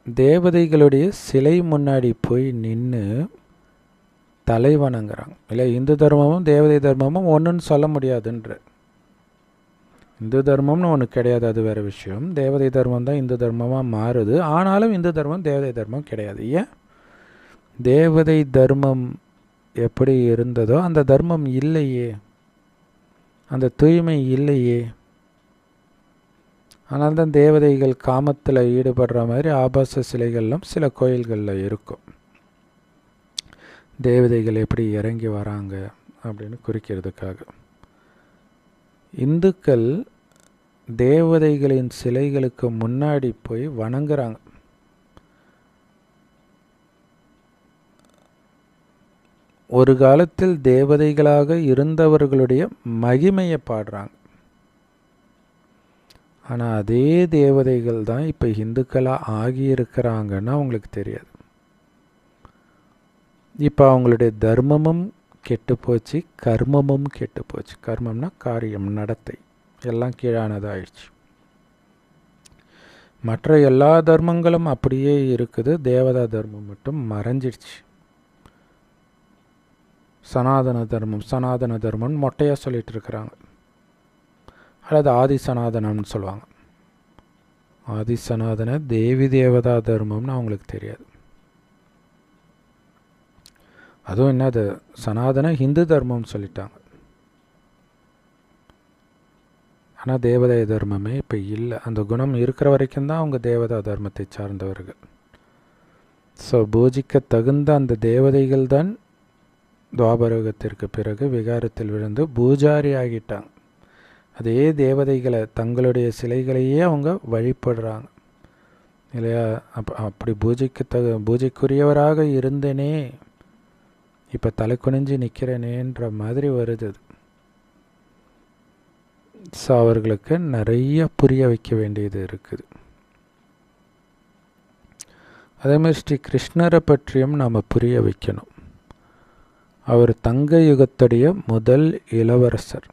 Speaker 1: தேவதைகளுடைய சிலை முன்னாடி போய் நின்று தலை வணங்குறாங்க. இல்லை, இந்து தர்மமும் தேவதை தர்மமும் ஒன்றுன்னு சொல்ல முடியாதுன்ற. இந்து தர்மம்னு ஒன்று கிடையாது, அது வேறு விஷயம். தேவதை தர்மம் தான் இந்து தர்மமாக மாறுது. ஆனாலும் இந்து தர்மம் தேவதை தர்மம் கிடையாது. ஏன்? தேவதை தர்மம் எப்படி இருந்ததோ அந்த தர்மம் இல்லையே, அந்த தூய்மை இல்லையே. ஆனால் தான் தேவதைகள் காமத்தில் ஈடுபடுற மாதிரி ஆபாச சிலைகள்லாம் சில கோயில்களில் இருக்கும். தேவதைகள் எப்படி இறங்கி வராங்க அப்படின்னு குறிக்கிறதுக்காக. இந்துக்கள் தேவதைகளின் சிலைகளுக்கு முன்னாடி போய் வணங்குறாங்க. ஒரு காலத்தில் தேவதைகளாக இருந்தவர்களுடைய மகிமையை பாடுறாங்க. ஆனால் அதே தேவதைகள் தான் இப்போ இந்துக்களாக ஆகியிருக்கிறாங்கன்னா அவங்களுக்கு தெரியாது. இப்போ அவங்களுடைய தர்மமும் கெட்டு போச்சு, கர்மமும் கெட்டு போச்சு. கர்மம்னா காரியம், நடத்தை எல்லாம் கீழானதாகிடுச்சு. மற்ற எல்லா தர்மங்களும் அப்படியே இருக்குது, தேவதா தர்மம் மட்டும் மறைஞ்சிடுச்சு. சனாதன தர்மம் மொட்டையாக சொல்லிட்டு இருக்கிறாங்க. அல்லது ஆதி சனாதனம்னு சொல்லுவாங்க. ஆதி சனாதன தேவி தேவதா தர்மம்னு அவங்களுக்கு தெரியாது. அதுவும் என்னது, சனாதன ஹிந்து தர்மம்னு சொல்லிட்டாங்க. ஆனால் தேவதை தர்மமே இப்போ இல்லை. அந்த குணம் இருக்கிற வரைக்கும் தான் அவங்க தேவதா தர்மத்தை சார்ந்தவர்கள். ஸோ பூஜிக்க தகுந்த அந்த தேவதைகள் தான் துவாபரயுகத்திற்கு பிறகு விகாரத்தில் விழுந்து பூஜாரி ஆகிட்டாங்க. அதே தேவதைகளை தங்களுடைய சிலைகளையே அவங்க வழிபடுறாங்க இல்லையா? அப்படி பூஜைக்குரியவராக இருந்தேனே, இப்போ தலை குனிஞ்சு நிற்கிறேனேன்ற மாதிரி வருது. ஸோ அவர்களுக்கு நிறைய புரிய வைக்க வேண்டியது இருக்குது. அதேமாதிரி ஸ்ரீ கிருஷ்ணரை பற்றியும் நாம் புரிய வைக்கணும். அவர் தங்க யுகத்துடைய முதல் இளவரசர்.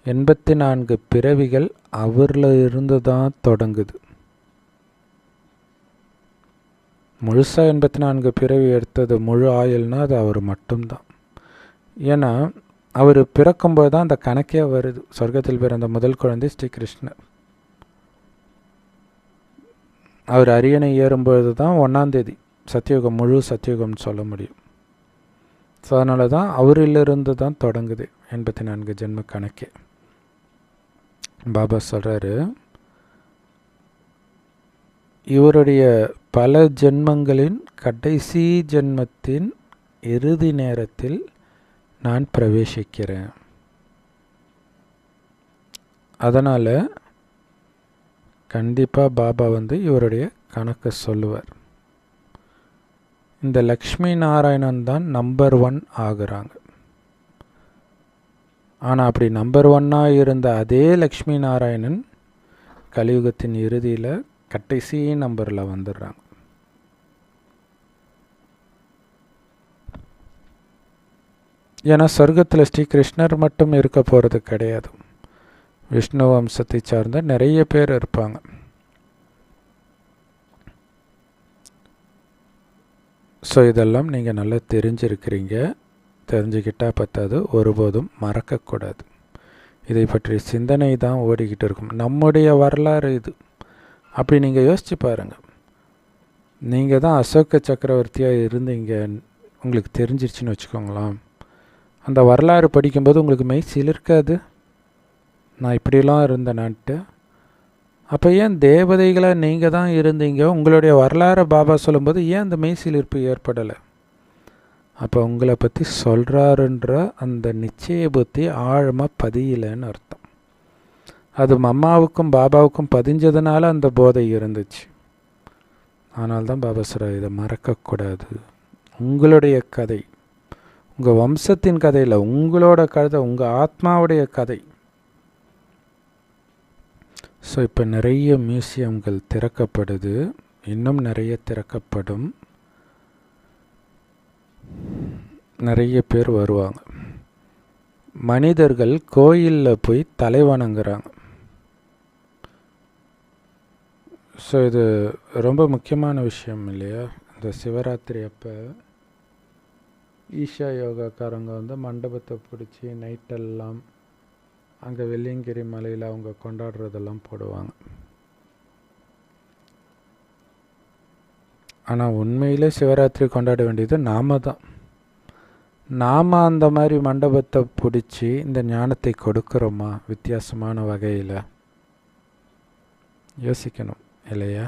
Speaker 1: 84 பிறவிகள் அவரில் இருந்து தான் தொடங்குது. முழுசாக 84 பிறவி எடுத்தது முழு ஆயுள்னா அது அவர் மட்டும்தான். ஏன்னா அவர் பிறக்கும்போது தான் அந்த கணக்கே வருது. சொர்க்கத்தில் பிறந்த முதல் குழந்தை ஸ்ரீ கிருஷ்ணர். அவர் அரியணை ஏறும்பொழுது தான் 1ஆம் தேதி சத்தியுகம், முழு சத்தியுகம்னு சொல்ல முடியும். ஸோ அதனால தான் அவரிலிருந்து தான் தொடங்குது 84 ஜென்ம கணக்கே. பாபா சொல்கிறாரு, இவருடைய பல ஜென்மங்களின் கடைசி ஜென்மத்தின் இறுதி நேரத்தில் நான் பிரவேசிக்கிறேன். அதனால் கண்டிப்பாக பாபா இவருடைய கணக்கை சொல்லுவார். இந்த லக்ஷ்மி நாராயணன் தான் நம்பர் 1 ஆகுறாங்க. ஆனால் அப்படி நம்பர் 1ஆக இருந்த அதே லக்ஷ்மி நாராயணன் கலியுகத்தின் இறுதியில் கடைசி நம்பரில் வந்துடுறாங்க. ஏன்னா சொர்க்கத்தில் ஸ்ரீகிருஷ்ணர் மட்டும் இருக்க போகிறது கிடையாது. விஷ்ணு வம்சத்தை சார்ந்த நிறைய பேர் இருப்பாங்க. ஸோ இதெல்லாம் நீங்கள் நல்லா தெரிஞ்சிருக்கிறீங்க. தெரிஞ்சுக்கிட்டால் பத்தாது, ஒருபோதும் மறக்கக்கூடாது. இதை பற்றி சிந்தனை தான் ஓடிக்கிட்டு இருக்கும். நம்முடைய வரலாறு இது. அப்படி நீங்கள் யோசித்து பாருங்கள். நீங்கள் தான் அசோக சக்கரவர்த்தியாக இருந்தீங்க, உங்களுக்கு தெரிஞ்சிருச்சுன்னு வச்சுக்கோங்களேன். அந்த வரலாறு படிக்கும்போது உங்களுக்கு மெய் சிலிர்க்காது, நான் இப்படிலாம் இருந்தேனான்ட்டு. அப்போ ஏன் தேவதைகளாக நீங்கள் தான் இருந்தீங்க, உங்களுடைய வரலாறு பாபா சொல்லும்போது ஏன் அந்த மெய் சிலிர்ப்பு ஏற்படலை? அப்போ உங்களை பற்றி சொல்கிறாருன்ற அந்த நிச்சய புத்தி ஆழமாக பதியலைன்னு அர்த்தம். அது அம்மாவுக்கும் பாபாவுக்கும் பதிஞ்சதுனால அந்த போதை இருந்துச்சு. ஆனால் தான் பாபா சொல்கிறார், இதை மறக்கக்கூடாது. உங்களுடைய கதை, உங்கள் வம்சத்தின் கதையில் உங்களோட கதை, உங்கள் ஆத்மாவுடைய கதை. ஸோ இப்போ நிறைய மியூசியம்கள் திறக்கப்படுது, இன்னும் நிறைய திறக்கப்படும். நிறைய பேர் வருவாங்க. மனிதர்கள் கோயிலில் போய் தலை வணங்குறாங்க. ஸோ இது ரொம்ப முக்கியமான விஷயம் இல்லையா? இந்த சிவராத்திரி அப்போ ஈஷா யோகாக்காரங்க வந்து மண்டபத்தை பிடிச்சி நைட்டெல்லாம் அங்கே வெள்ளியங்கிரி மலையில் அவங்க கொண்டாடுறதெல்லாம் போடுவாங்க. ஆனால் உண்மையிலே சிவராத்திரி கொண்டாட வேண்டியது நாம தான். நாம் அந்த மாதிரி மண்டபத்தை பிடிச்சி இந்த ஞானத்தை கொடுக்குறோமா வித்தியாசமான வகையில்? யோசிக்கணும் இல்லையா?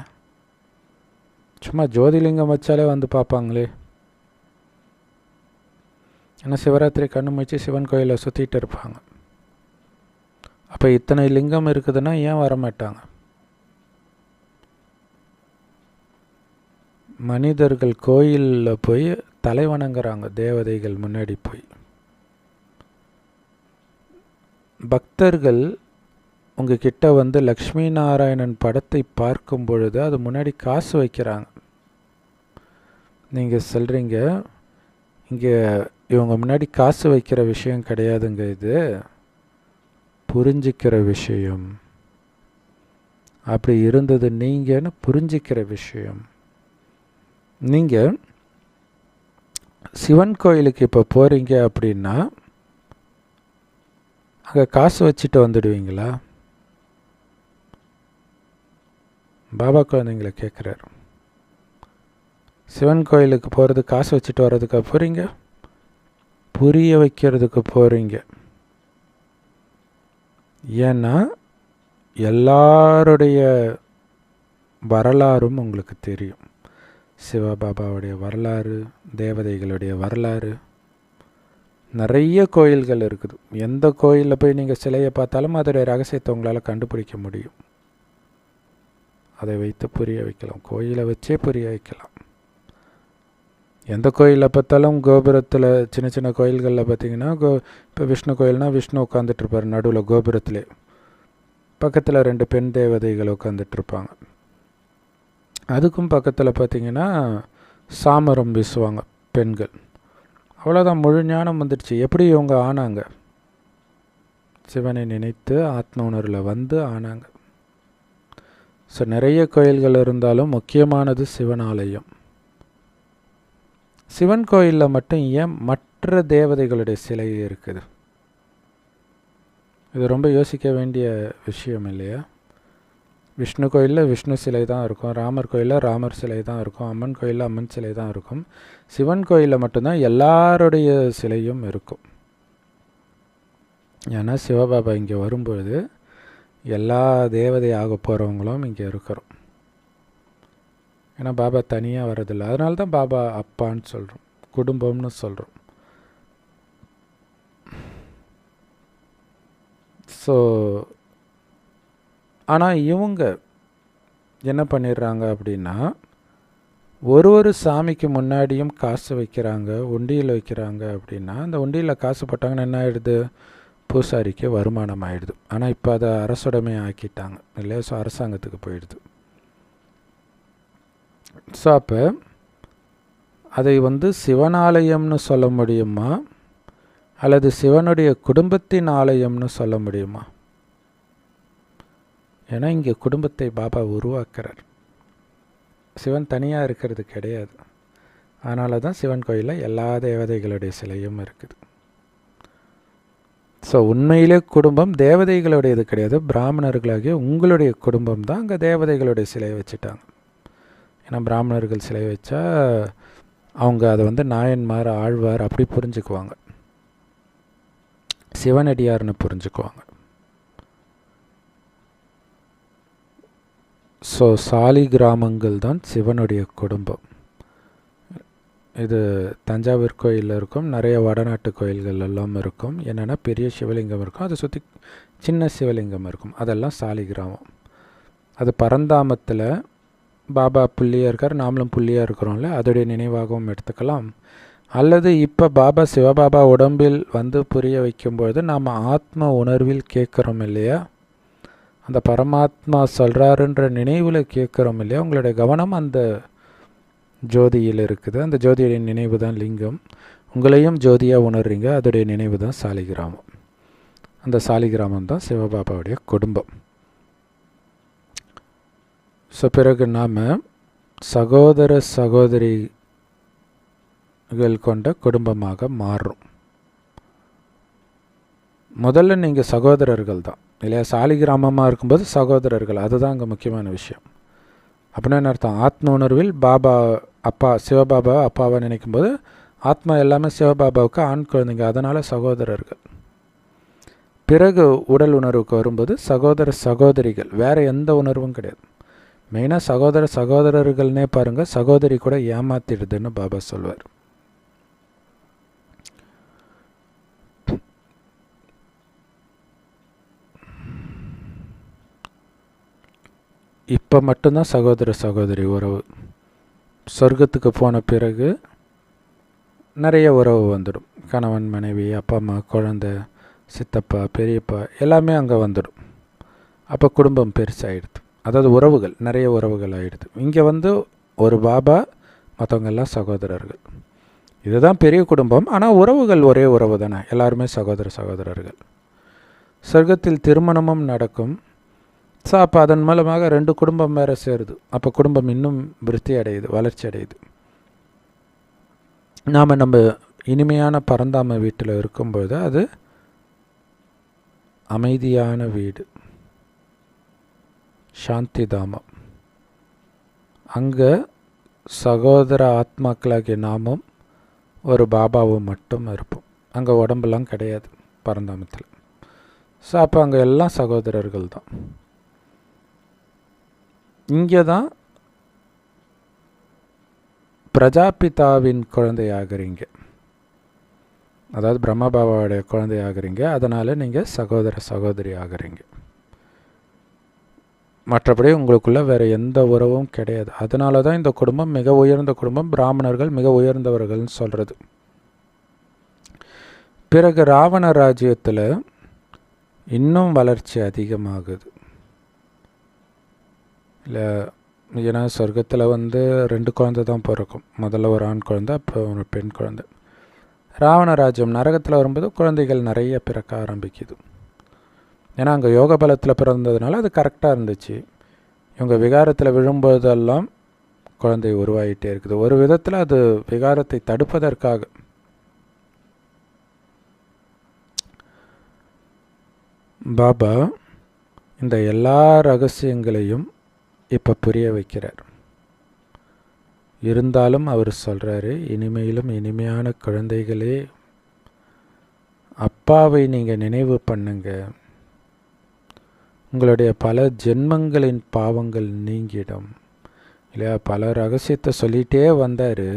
Speaker 1: சும்மா ஜோதிலிங்கம் வச்சாலே வந்து பார்ப்பாங்களே. ஏன்னா சிவராத்திரி கண்ணு முடிச்சு சிவன் கோயிலை சுற்றிட்டு இருப்பாங்க. அப்போ இத்தனை லிங்கம் இருக்குதுன்னா ஏன் வரமாட்டாங்க? மனிதர்கள் கோயிலில் போய் தலை வணங்குறாங்க, தேவதைகள் முன்னாடி போய். பக்தர்கள் உங்ககிட்ட வந்து லக்ஷ்மி நாராயணன் படத்தை பார்க்கும் பொழுது அது முன்னாடி காசு வைக்கிறாங்க. நீங்கள் சொல்கிறீங்க, இங்கே இவங்க முன்னாடி காசு வைக்கிற விஷயம் கிடையாதுங்க, இது புரிஞ்சிக்கிற விஷயம். அப்படி இருந்தது நீங்கன்னு புரிஞ்சிக்கிற விஷயம். நீங்கள் சிவன் கோயிலுக்கு இப்போ போகிறீங்க அப்படின்னா அங்கே காசு வச்சுட்டு வந்துடுவீங்களா? பாபா குழந்தைங்களை கேட்குறாரு. சிவன் கோயிலுக்கு போகிறது காசு வச்சுட்டு வர்றதுக்கு போகிறீங்க, புரிய வைக்கிறதுக்கு போகிறீங்க. ஏன்னா எல்லாருடைய வரலாறும் உங்களுக்கு தெரியும். சிவபாபாவுடைய வரலாறு, தேவதைகளுடைய வரலாறு, நிறைய கோயில்கள் இருக்குது. எந்த கோயிலில் போய் நீங்கள் சிலையை பார்த்தாலும் அதோடைய ரகசியத்தை உங்களால் கண்டுபிடிக்க முடியும். அதை வைத்து புரிய வைக்கலாம், கோயிலை வச்சே புரிய வைக்கலாம். எந்த கோயிலில் பார்த்தாலும் கோபுரத்தில், சின்ன சின்ன கோயில்களில் பார்த்தீங்கன்னா இப்போ விஷ்ணு கோயில்னால் விஷ்ணு உட்காந்துட்ருப்பார் நடுவில் கோபுரத்துலேயே, பக்கத்தில் 2 பெண் தேவதைகள் உட்காந்துட்ருப்பாங்க. அதுக்கும் பக்கத்தில் பார்த்திங்கன்னா சாமரம் வீசுவாங்க பெண்கள். அவ்வளோதான், முழு ஞானம் வந்துடுச்சு. எப்படி இவங்க ஆனாங்க? சிவனை நினைத்து ஆத்ம உணர்வில் வந்து ஆனாங்க. ஸோ நிறைய கோயில்கள் இருந்தாலும் முக்கியமானது சிவன் ஆலயம். சிவன் கோயிலில் மட்டும் ஏன் மற்ற தேவதைகளுடைய சிலை இருக்குது? இது ரொம்ப யோசிக்க வேண்டிய விஷயம் இல்லையா? விஷ்ணு கோயிலில் விஷ்ணு சிலை தான் இருக்கும், ராமர் கோயிலில் ராமர் சிலை தான் இருக்கும், அம்மன் கோயிலில் அம்மன் சிலை தான் இருக்கும். சிவன் கோயிலில் மட்டும்தான் எல்லாருடைய சிலையும் இருக்கும். ஏன்னா சிவபாபா இங்கே வரும்பொழுது எல்லா தேவதை ஆக போகிறவங்களும் இங்கே இருக்கிறோம். ஏன்னா பாபா தனியாக வர்றதில்லை. அதனால தான் பாபா அப்பான்னு சொல்கிறோம், குடும்பம்னு சொல்கிறோம். ஸோ ஆனால் இவங்க என்ன பண்ணிடுறாங்க அப்படின்னா, ஒரு சாமிக்கு முன்னாடியும் காசு வைக்கிறாங்க, உண்டியில் வைக்கிறாங்க. அப்படின்னா அந்த உண்டியில் காசு போட்டாங்கன்னா என்ன ஆகிடுது? பூசாரிக்கு வருமானம் ஆகிடுது. ஆனால் இப்போ அதை அரசுடைமை ஆக்கிட்டாங்க இல்லையா? ஸோ அரசாங்கத்துக்கு போயிடுது. ஸோ அப்போ அதை வந்து சிவனாலயம்னு சொல்ல முடியுமா, அல்லது சிவனுடைய குடும்பத்தின் ஆலயம்னு சொல்ல முடியுமா? ஏன்னா இங்கே குடும்பத்தை பாபா உருவாக்குறார். சிவன் தனியாக இருக்கிறது கிடையாது. அதனால தான் சிவன் கோயிலில் எல்லா தேவதைகளுடைய சிலையும் இருக்குது. ஸோ உண்மையிலே குடும்பம் தேவதைகளுடையது கிடையாது. பிராமணர்களாகிய உங்களுடைய குடும்பம் தான் அங்கே தேவதைகளுடைய சிலையை வச்சுட்டாங்க. ஏன்னா பிராமணர்கள் சிலை வச்சா அவங்க அதை நாயன்மார், ஆழ்வார் அப்படி புரிஞ்சுக்குவாங்க, சிவனடியார்னு புரிஞ்சுக்குவாங்க. ஸோ சாலி கிராமங்கள் தான் சிவனுடைய குடும்பம். இது தஞ்சாவூர் கோயிலில் இருக்கும், நிறைய வடநாட்டு கோயில்கள் எல்லாம் இருக்கும். என்னென்னா பெரிய சிவலிங்கம் இருக்கும், அதை சுற்றி சின்ன சிவலிங்கம் இருக்கும், அதெல்லாம் சாலி கிராமம். அது பரந்தாமத்தில் பாபா புள்ளியாக இருக்கார், நாமளும் புள்ளியாக இருக்கிறோம்ல, அதோடைய நினைவாகவும் எடுத்துக்கலாம். அல்லது இப்போ பாபா சிவபாபா உடம்பில் புரிய வைக்கும்பொழுது நாம் ஆத்ம உணர்வில் கேட்குறோம் இல்லையா, அந்த பரமாத்மா சொல்கிறாருன்ற நினைவில் கேட்குறோம் இல்லையா, உங்களுடைய கவனம் அந்த ஜோதியில் இருக்குது. அந்த ஜோதியுடைய நினைவு தான் லிங்கம். உங்களையும் ஜோதியாக உணர்றீங்க, அதோடைய நினைவு தான் சாலிகிராமம். அந்த சாலிகிராமம் தான் சிவபாபாவுடைய குடும்பம். ஸோ பிறகு நாம் சகோதர சகோதரிகள் கொண்ட குடும்பமாக மாறுறோம். முதல்ல நீங்கள் சகோதரர்கள் தான் இல்லையா? சாலிகிராமமாக இருக்கும்போது சகோதரர்கள், அதுதான் அங்கே முக்கியமான விஷயம். அப்படின்னா என்ன அர்த்தம்? ஆத்ம உணர்வில் பாபா அப்பா, சிவபாபா அப்பாவை நினைக்கும்போது ஆத்மா எல்லாமே சிவபாபாவுக்கு ஆண் குழந்தைங்க, அதனால் சகோதரர்கள். பிறகு உடல் உணர்வுக்கு வரும்போது சகோதர சகோதரிகள், வேறு எந்த உணர்வும் கிடையாது. மெயினாக சகோதர சகோதரர்கள்னே பாருங்கள், சகோதரி கூட ஏமாத்திடுதுன்னு பாபா சொல்வார். இப்போ மட்டும்தான் சகோதர சகோதரி உறவு. சொர்க்கத்துக்கு போன பிறகு நிறைய உறவு வந்துடும். கணவன் மனைவி, அப்பா அம்மா, குழந்தை, சித்தப்பா, பெரியப்பா எல்லாமே அங்கே வந்துடும். அப்போ குடும்பம் பெருசாகிடுது. அதாவது உறவுகள், நிறைய உறவுகள் ஆகிடுது. இங்கே ஒரு பாபா, மற்றவங்க எல்லாம் சகோதரர்கள். இதுதான் பெரிய குடும்பம். ஆனால் உறவுகள் ஒரே உறவு தானே, எல்லாருமே சகோதர சகோதரர்கள். சொர்க்கத்தில் திருமணமும் நடக்கும். ஸோ அப்போ அதன் மூலமாக 2 குடும்பம் வேறு சேருது. அப்போ குடும்பம் இன்னும் விருத்தி அடையுது, வளர்ச்சி அடையுது. நாம் நம்ம இனிமையான பரந்தாம வீட்டில் இருக்கும்போது அது அமைதியான வீடு, சாந்தி தாமம். அங்கே சகோதர ஆத்மாக்களாகிய நாமும் ஒரு பாபாவும் மட்டும் இருப்போம். அங்கே உடம்பெல்லாம் கிடையாது பரந்தாமத்தில். ஸோ அப்போ அங்கே எல்லாம் சகோதரர்கள் தான். இங்கே தான் பிரஜாபிதாவின் குழந்தையாகிறீங்க, அதாவது பிரம்மபாபாவுடைய குழந்தையாகிறீங்க. அதனால் நீங்கள் சகோதர சகோதரி ஆகிறீங்க. மற்றபடி உங்களுக்குள்ளே வேறு எந்த உறவும் கிடையாது. அதனால தான் இந்த குடும்பம் மிக உயர்ந்த குடும்பம், பிராமணர்கள் மிக உயர்ந்தவர்கள்னு சொல்கிறது. பிறகு ராவண ராஜ்யத்தில் இன்னும் வளர்ச்சி அதிகமாகுது இல்லை? ஏன்னா சொர்க்கத்தில் 2 குழந்தை தான் பிறக்கும். முதல்ல ஒரு ஆண் குழந்தை, அப்புறம் ஒரு பெண் குழந்தை. ராவண ராஜ்யம் நரகத்தில் வரும்போது குழந்தைகள் நிறைய பிறக்க ஆரம்பிக்குது. ஏன்னா அங்கே யோக பலத்தில் பிறந்ததுனால அது கரெக்டாக இருந்துச்சு. இவங்க விகாரத்தில் விழும்போதெல்லாம் குழந்தை உருவாகிட்டே இருக்குது. ஒரு விதத்தில் அது விகாரத்தை தடுப்பதற்காக. பாபா இந்த எல்லா ரகசியங்களையும் இப்போ புரிய வைக்கிறார். இருந்தாலும் அவர் சொல்கிறாரு, இனிமையிலும் இனிமையான குழந்தைகளே, அப்பாவை நீங்கள் நினைவு பண்ணுங்க. உங்களுடைய பல ஜென்மங்களின் பாவங்கள் நீங்கிடும் இல்லையா? பல ரகசியத்தை சொல்லிகிட்டே வந்தார்.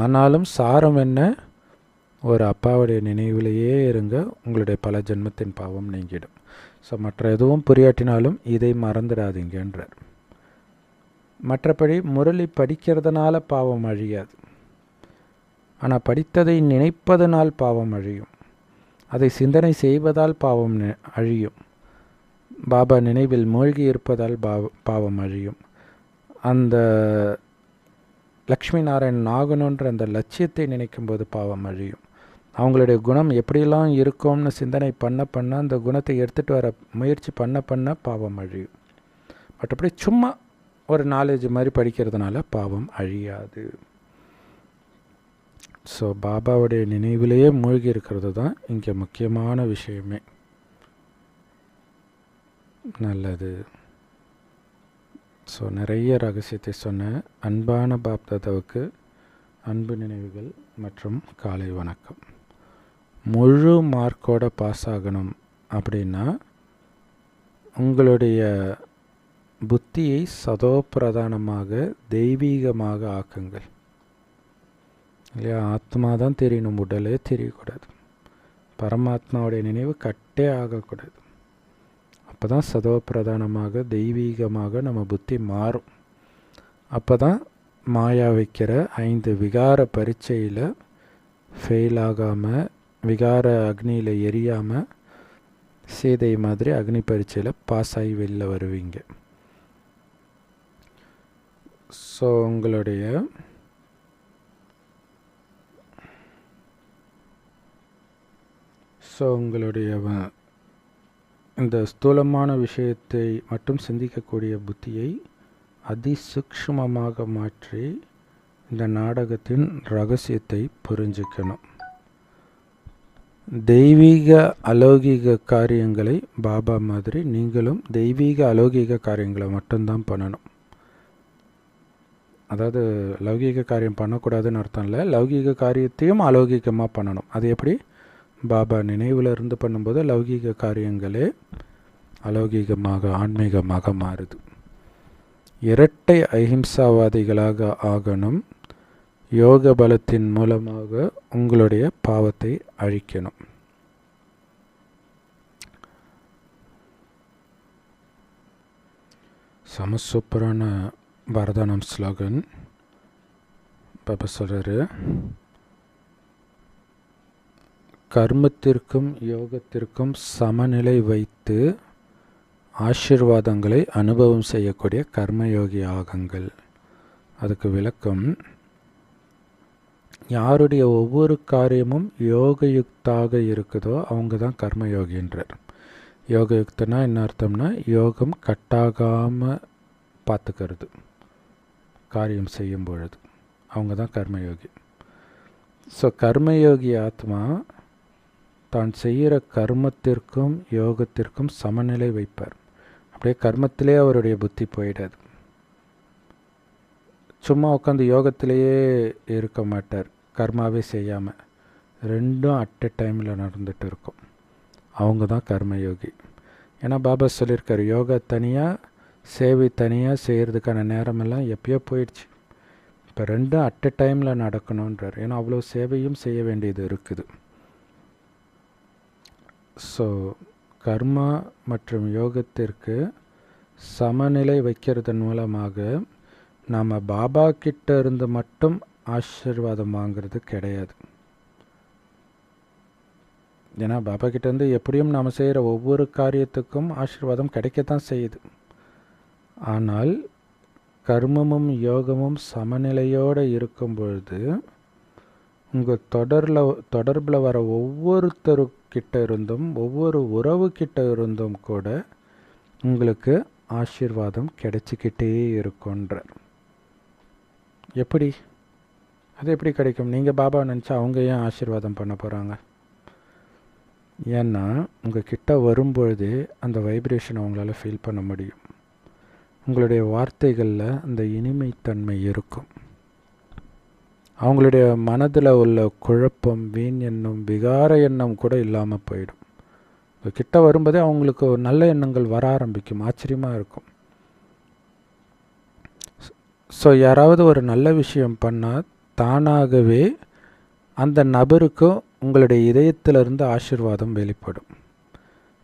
Speaker 1: ஆனாலும் சாரம் என்ன? ஒரு அப்பாவுடைய நினைவிலேயே இருங்க, உங்களுடைய பல ஜென்மத்தின் பாவம் நீங்கிடும். ஸோ மற்ற எதுவும் புரியாட்டினாலும் இதை மறந்துடாதீங்கன்றார். மற்றபடி முரளி படிக்கிறதுனால பாவம் அழியாது. ஆனால் படித்ததை நினைப்பதனால் பாவம் அழியும். அதை சிந்தனை செய்வதால் பாவம் அழியும். பாபா நினைவில் மூழ்கி இருப்பதால் பாவம் அழியும். அந்த லக்ஷ்மி நாராயணன் ஆகணுன்ற அந்த லட்சியத்தை நினைக்கும்போது பாவம் அழியும். அவங்களுடைய குணம் எப்படியெல்லாம் இருக்கும்னு சிந்தனை பண்ண அந்த குணத்தை எடுத்துகிட்டு வர முயற்சி பண்ண பாவம் அழியும். மற்றபடி சும்மா ஒரு நாலேஜ் மாதிரி படிக்கிறதுனால பாவம் அழியாது. ஸோ பாபாவுடைய நினைவிலேயே மூழ்கி இருக்கிறது தான் இங்கே முக்கியமான விஷயமே. நல்லது. ஸோ நிறைய ரகசியத்தை சொன்ன அன்பான பாப்தாதாவுக்கு அன்பு நினைவுகள் மற்றும் காலை வணக்கம். முழு மார்க்கோட பாஸ் ஆகணும் அப்படின்னா உங்களுடைய புத்தியை சதோப்பிரதானமாக தெய்வீகமாக ஆக்குங்கள். இல்லையா? ஆத்மா தான் தெரியணும், உடலே தெரியக்கூடாது. பரமாத்மாவுடைய நினைவு கட்டே ஆகக்கூடாது. அப்போ தான் சதோப்பிரதானமாக தெய்வீகமாக நம்ம புத்தி மாறும். அப்போ தான் மாயா வைக்கிற 5 விகார பரீட்சையில் ஃபெயில் ஆகாமல், விகார அக்னியில் எரியாமல், சீதை மாதிரி அக்னி பரீட்சையில் பாஸ் ஆகி வெளில வருவீங்க. ஸோ உங்களுடைய இந்த ஸ்தூலமான விஷயத்தை மட்டும் சிந்திக்கக்கூடிய புத்தியை அதிசூக்ஷ்மமாக மாற்றி இந்த நாடகத்தின் ரகசியத்தை புரிஞ்சுக்கணும். தெய்வீக அலௌகிக காரியங்களை பாபா மாதிரி நீங்களும் தெய்வீக அலௌகிக காரியங்களை மட்டும்தான் பண்ணணும். அதாவது லௌகீக காரியம் பண்ணக்கூடாதுன்னு அர்த்தம் இல்லை, லௌகீக காரியத்தையும் அலௌகிகமாக பண்ணணும். அது எப்படி? பாபா நினைவில் இருந்து பண்ணும்போது லௌகீக காரியங்களே அலௌகீகமாக ஆன்மீகமாக மாறுது. இரட்டை அஹிம்சாவாதிகளாக ஆகணும். யோக பலத்தின் மூலமாக உங்களுடைய பாவத்தை அழிக்கணும். சமசூப்பரான வரதானம் ஸ்லோகன் பாபா சொல்கிறாரு, கர்மத்திற்கும் யோகத்திற்கும் சமநிலை வைத்து ஆசீர்வாதங்களை அனுபவம் செய்யக்கூடிய கர்மயோகி ஆகுங்கள். அதுக்கு விளக்கம், யாருடைய ஒவ்வொரு காரியமும் யோகயுக்தாக இருக்குதோ அவங்க தான் கர்மயோகின்றார். யோகயுக்தனா என்ன அர்த்தம்னா, யோகம் கட்டாகாமல் பார்த்துக்கிறது காரியம் செய்யும் பொழுது, அவங்க தான் கர்மயோகி. ஸோ கர்மயோகி ஆத்மா தான் செய்கிற கர்மத்திற்கும் யோகத்திற்கும் சமநிலை வைப்பார். அப்படியே கர்மத்திலே அவருடைய புத்தி போயிடாது. சும்மா உட்காந்து யோகத்திலேயே இருக்க மாட்டார், கர்மாவே செய்யாமல். ரெண்டும் அட் எ டைமில் நடந்துட்டு இருக்கும். அவங்க தான் கர்மயோகி. ஏன்னா பாபா சொல்லியிருக்காரு, யோகா தனியாக சேவை தனியாக செய்கிறதுக்கான நேரமெல்லாம் எப்பயோ போயிடுச்சு. இப்போ ரெண்டும் அட் எ டைமில் நடக்கணுன்றார். ஏன்னா அவ்வளோ சேவையும் செய்ய வேண்டியது இருக்குது. ஸோ கர்மா மற்றும் யோகத்திற்கு சமநிலை வைக்கிறதன் மூலமாக நாம் பாபா கிட்ட இருந்து மட்டும் ஆசீர்வாதம் வாங்கிறது கிடையாது. ஏன்னா பாபா கிட்டேருந்து எப்படியும் நாம் செய்கிற ஒவ்வொரு காரியத்துக்கும் ஆசீர்வாதம் கிடைக்கத்தான் செய்யுது. ஆனால் கர்மமும் யோகமும் சமநிலையோடு இருக்கும் பொழுது உங்கள் தொடர்பில் வர ஒவ்வொருத்தருக்கிட்ட இருந்தும் ஒவ்வொரு உறவு கிட்ட இருந்தும் கூட உங்களுக்கு ஆசீர்வாதம் கிடைச்சிக்கிட்டே இருக்குன்றார். எப்படி? அது எப்படி கிடைக்கும்? நீங்கள் பாபா நினச்சா அவங்க ஏன் ஆசீர்வாதம் பண்ண போகிறாங்க? ஏன்னா உங்கள் கிட்ட வரும்பொழுதே அந்த வைப்ரேஷன் அவங்களால ஃபீல் பண்ண முடியும். உங்களுடைய வார்த்தைகளில் அந்த இனிமைத்தன்மை இருக்கும். அவங்களுடைய மனதில் உள்ள குழப்பம், வீண் எண்ணம், விகார எண்ணம் கூட இல்லாமல் போயிடும். உங்கள் கிட்ட வரும்போதே அவங்களுக்கு நல்ல எண்ணங்கள் வர ஆரம்பிக்கும். ஆச்சரியமாக இருக்கும். ஸோ யாராவது ஒரு நல்ல விஷயம் பண்ணால் தானாகவே அந்த நபருக்கும் உங்களுடைய இதயத்திலிருந்து ஆசீர்வாதம் வெளிப்படும்.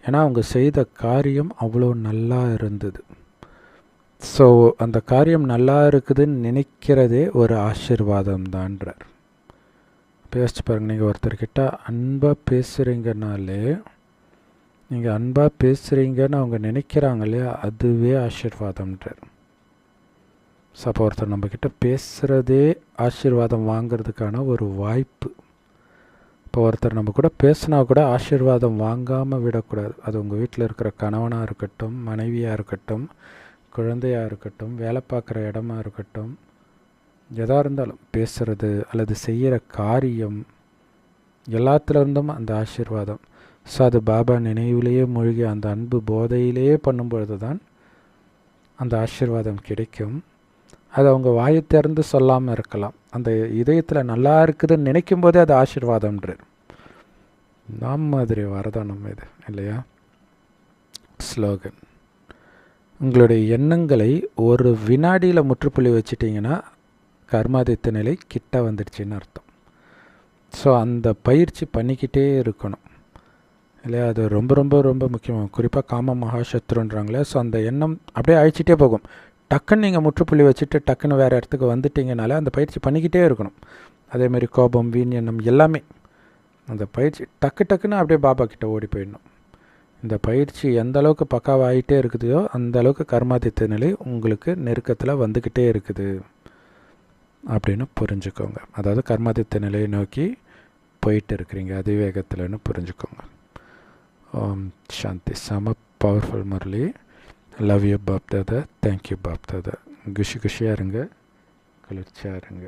Speaker 1: ஏன்னா அவங்க செய்த காரியம் அவ்வளோ நல்லா இருந்தது. ஸோ அந்த காரியம் நல்லா இருக்குதுன்னு நினைக்கிறதே ஒரு ஆசீர்வாதம் தான்றார். பேசிச்சு பாருங்கள், நீங்கள் ஒருத்தர்கிட்ட அன்பாக பேசுகிறீங்கனாலே, நீங்கள் அன்பாக பேசுகிறீங்கன்னு அவங்க நினைக்கிறாங்க இல்லையா, அதுவே ஆசீர்வாதம்ன்றார். ஸோ அப்போ ஒருத்தர் நம்மக்கிட்ட பேசுகிறதே ஆசீர்வாதம் வாங்கிறதுக்கான ஒரு வாய்ப்பு. இப்போ இப்போ ஒருத்தர் நம்ம கூட பேசினா கூட ஆசீர்வாதம் வாங்காமல் விடக்கூடாது. அது உங்கள் வீட்டில் இருக்கிற கணவனாக இருக்கட்டும், மனைவியாக இருக்கட்டும், குழந்தையாக இருக்கட்டும், வேலை பார்க்குற இடமா இருக்கட்டும், எதாக இருந்தாலும் பேசுகிறது அல்லது செய்கிற காரியம் எல்லாத்துலேருந்தும் அந்த ஆசீர்வாதம். ஸோ அது பாபா நினைவிலேயே மூழ்கி அந்த அன்பு போதையிலேயே பண்ணும்பொழுது தான் அந்த ஆசீர்வாதம் கிடைக்கும். அது அவங்க வாயை திறந்து சொல்லாமல் இருக்கலாம். அந்த இதயத்தில் நல்லா இருக்குதுன்னு நினைக்கும் போதே அது ஆசீர்வாதம்ன்றார். நாம் மாதிரி வரதானம் இது இல்லையா? ஸ்லோகன்: உங்களுடைய எண்ணங்களை ஒரு வினாடியில் முற்றுப்புள்ளி வச்சிட்டிங்கன்னா கர்மாதித்த நிலை கிட்ட வந்துடுச்சின்னு அர்த்தம். ஸோ அந்த பயிற்சி பண்ணிக்கிட்டே இருக்கணும் இல்லையா? அது ரொம்ப ரொம்ப ரொம்ப முக்கியம். குறிப்பாக காம மகாசத்ருன்றாங்களே. ஸோ அந்த எண்ணம் அப்படியே அழிச்சிட்டே போகும். டக்குன்னு நீங்கள் முற்றுப்புள்ளி வச்சுட்டு டக்குன்னு வேறு இடத்துக்கு வந்துட்டிங்கனாலே அந்த பயிற்சி பண்ணிக்கிட்டே இருக்கணும். அதேமாதிரி கோபம், வீண் எண்ணம் எல்லாமே அந்த பயிற்சி டக்குன்னு அப்படியே பாபா கிட்ட ஓடி போயிடணும். இந்த பயிற்சி எந்த அளவுக்கு பக்காவாகிட்டே இருக்குதோ அந்த அளவுக்கு கர்மாதித்த நிலை உங்களுக்கு நெருக்கத்தில் வந்துக்கிட்டே இருக்குது அப்படின்னு புரிஞ்சுக்கோங்க. அதாவது கர்மாதித்த நிலையை நோக்கி போயிட்டு இருக்கிறீங்க அதிவேகத்தில்னு புரிஞ்சுக்கோங்க. ஓம் சாந்தி. செம powerful Murali. Love you Bap Dada. Thank you Bap Dada. குஷியாக இருங்க, குளிர்ச்சியாக இருங்க.